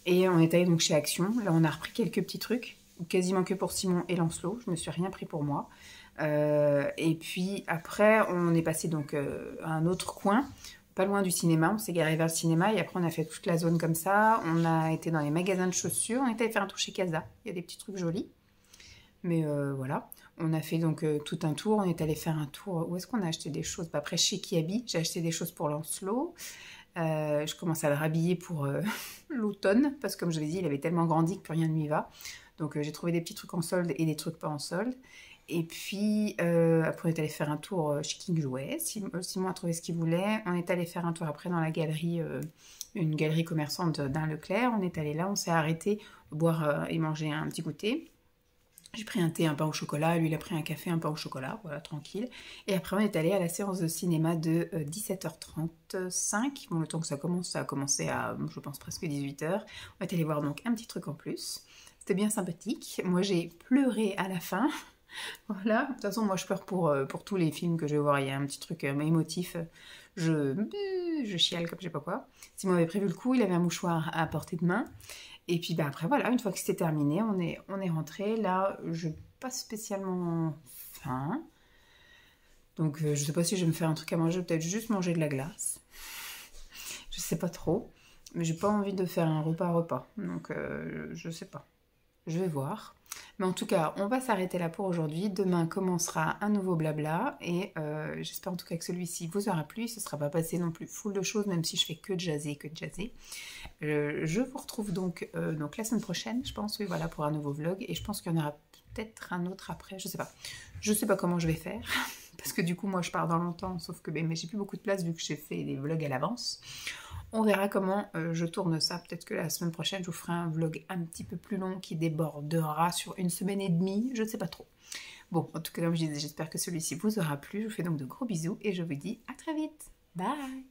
S4: Et on est allé donc chez Action. Là, on a repris quelques petits trucs.
S1: quasiment que pour Simon et Lancelot. Je me suis rien pris pour moi. Et puis après, on est passé donc à un autre coin, pas loin du cinéma. On s'est garé vers le cinéma et après on a fait toute la zone comme ça. On a été dans les magasins de chaussures. On est allé faire un tour chez Casa. Il y a des petits trucs jolis. Mais voilà, on a fait donc tout un tour. On est allé faire un tour. Où est-ce qu'on a acheté des choses? Après, chez Kiabi, j'ai acheté des choses pour Lancelot. Je commence à le rhabiller pour l'automne. Parce que comme je l'ai dit, il avait tellement grandi que plus rien ne lui va. Donc j'ai trouvé des petits trucs en solde et des trucs pas en solde. Et puis après, on est allé faire un tour chez King Jouet. Simon a trouvé ce qu'il voulait. On est allé faire un tour après dans la galerie, une galerie commerçante d'un Leclerc. On est allé là, on s'est arrêté boire et manger un petit goûter. J'ai pris un thé, un pain au chocolat, lui il a pris un café, un pain au chocolat, voilà, tranquille. Et après on est allé à la séance de cinéma de 17h35. Bon, le temps que ça commence, ça a commencé à, je pense, presque 18h. On est allé voir donc un petit truc en plus. C'était bien sympathique. Moi j'ai pleuré à la fin. Voilà, de toute façon moi je pleure pour tous les films que je vais voir. Il y a un petit truc émotif, je chiale comme je sais pas quoi. Simon avait prévu le coup, il avait un mouchoir à portée de main. Et puis bah, après voilà, une fois que c'était terminé, on est rentré. Là, je n'ai pas spécialement faim. Donc je sais pas si je vais me faire un truc à manger, peut-être juste manger de la glace. Je sais pas trop. Mais j'ai pas envie de faire un repas. Donc je sais pas. Je vais voir. Mais en tout cas, on va s'arrêter là pour aujourd'hui. Demain commencera un nouveau blabla. Et j'espère en tout cas que celui-ci vous aura plu. Ce ne sera pas passé non plus full de choses, même si je fais que de jaser. Je vous retrouve donc la semaine prochaine, je pense, oui, voilà, pour un nouveau vlog. Et je pense qu'il y en aura peut-être un autre après, je sais pas. Je sais pas comment je vais faire. Parce que du coup, moi, je pars dans longtemps. Sauf que mais j'ai plus beaucoup de place vu que j'ai fait des vlogs à l'avance. On verra comment je tourne ça. Peut-être que la semaine prochaine, je vous ferai un vlog un petit peu plus long qui débordera sur 1 semaine et demie. Je ne sais pas trop. Bon, en tout cas, comme je disais, j'espère que celui-ci vous aura plu. Je vous fais donc de gros bisous et je vous dis à très vite. Bye!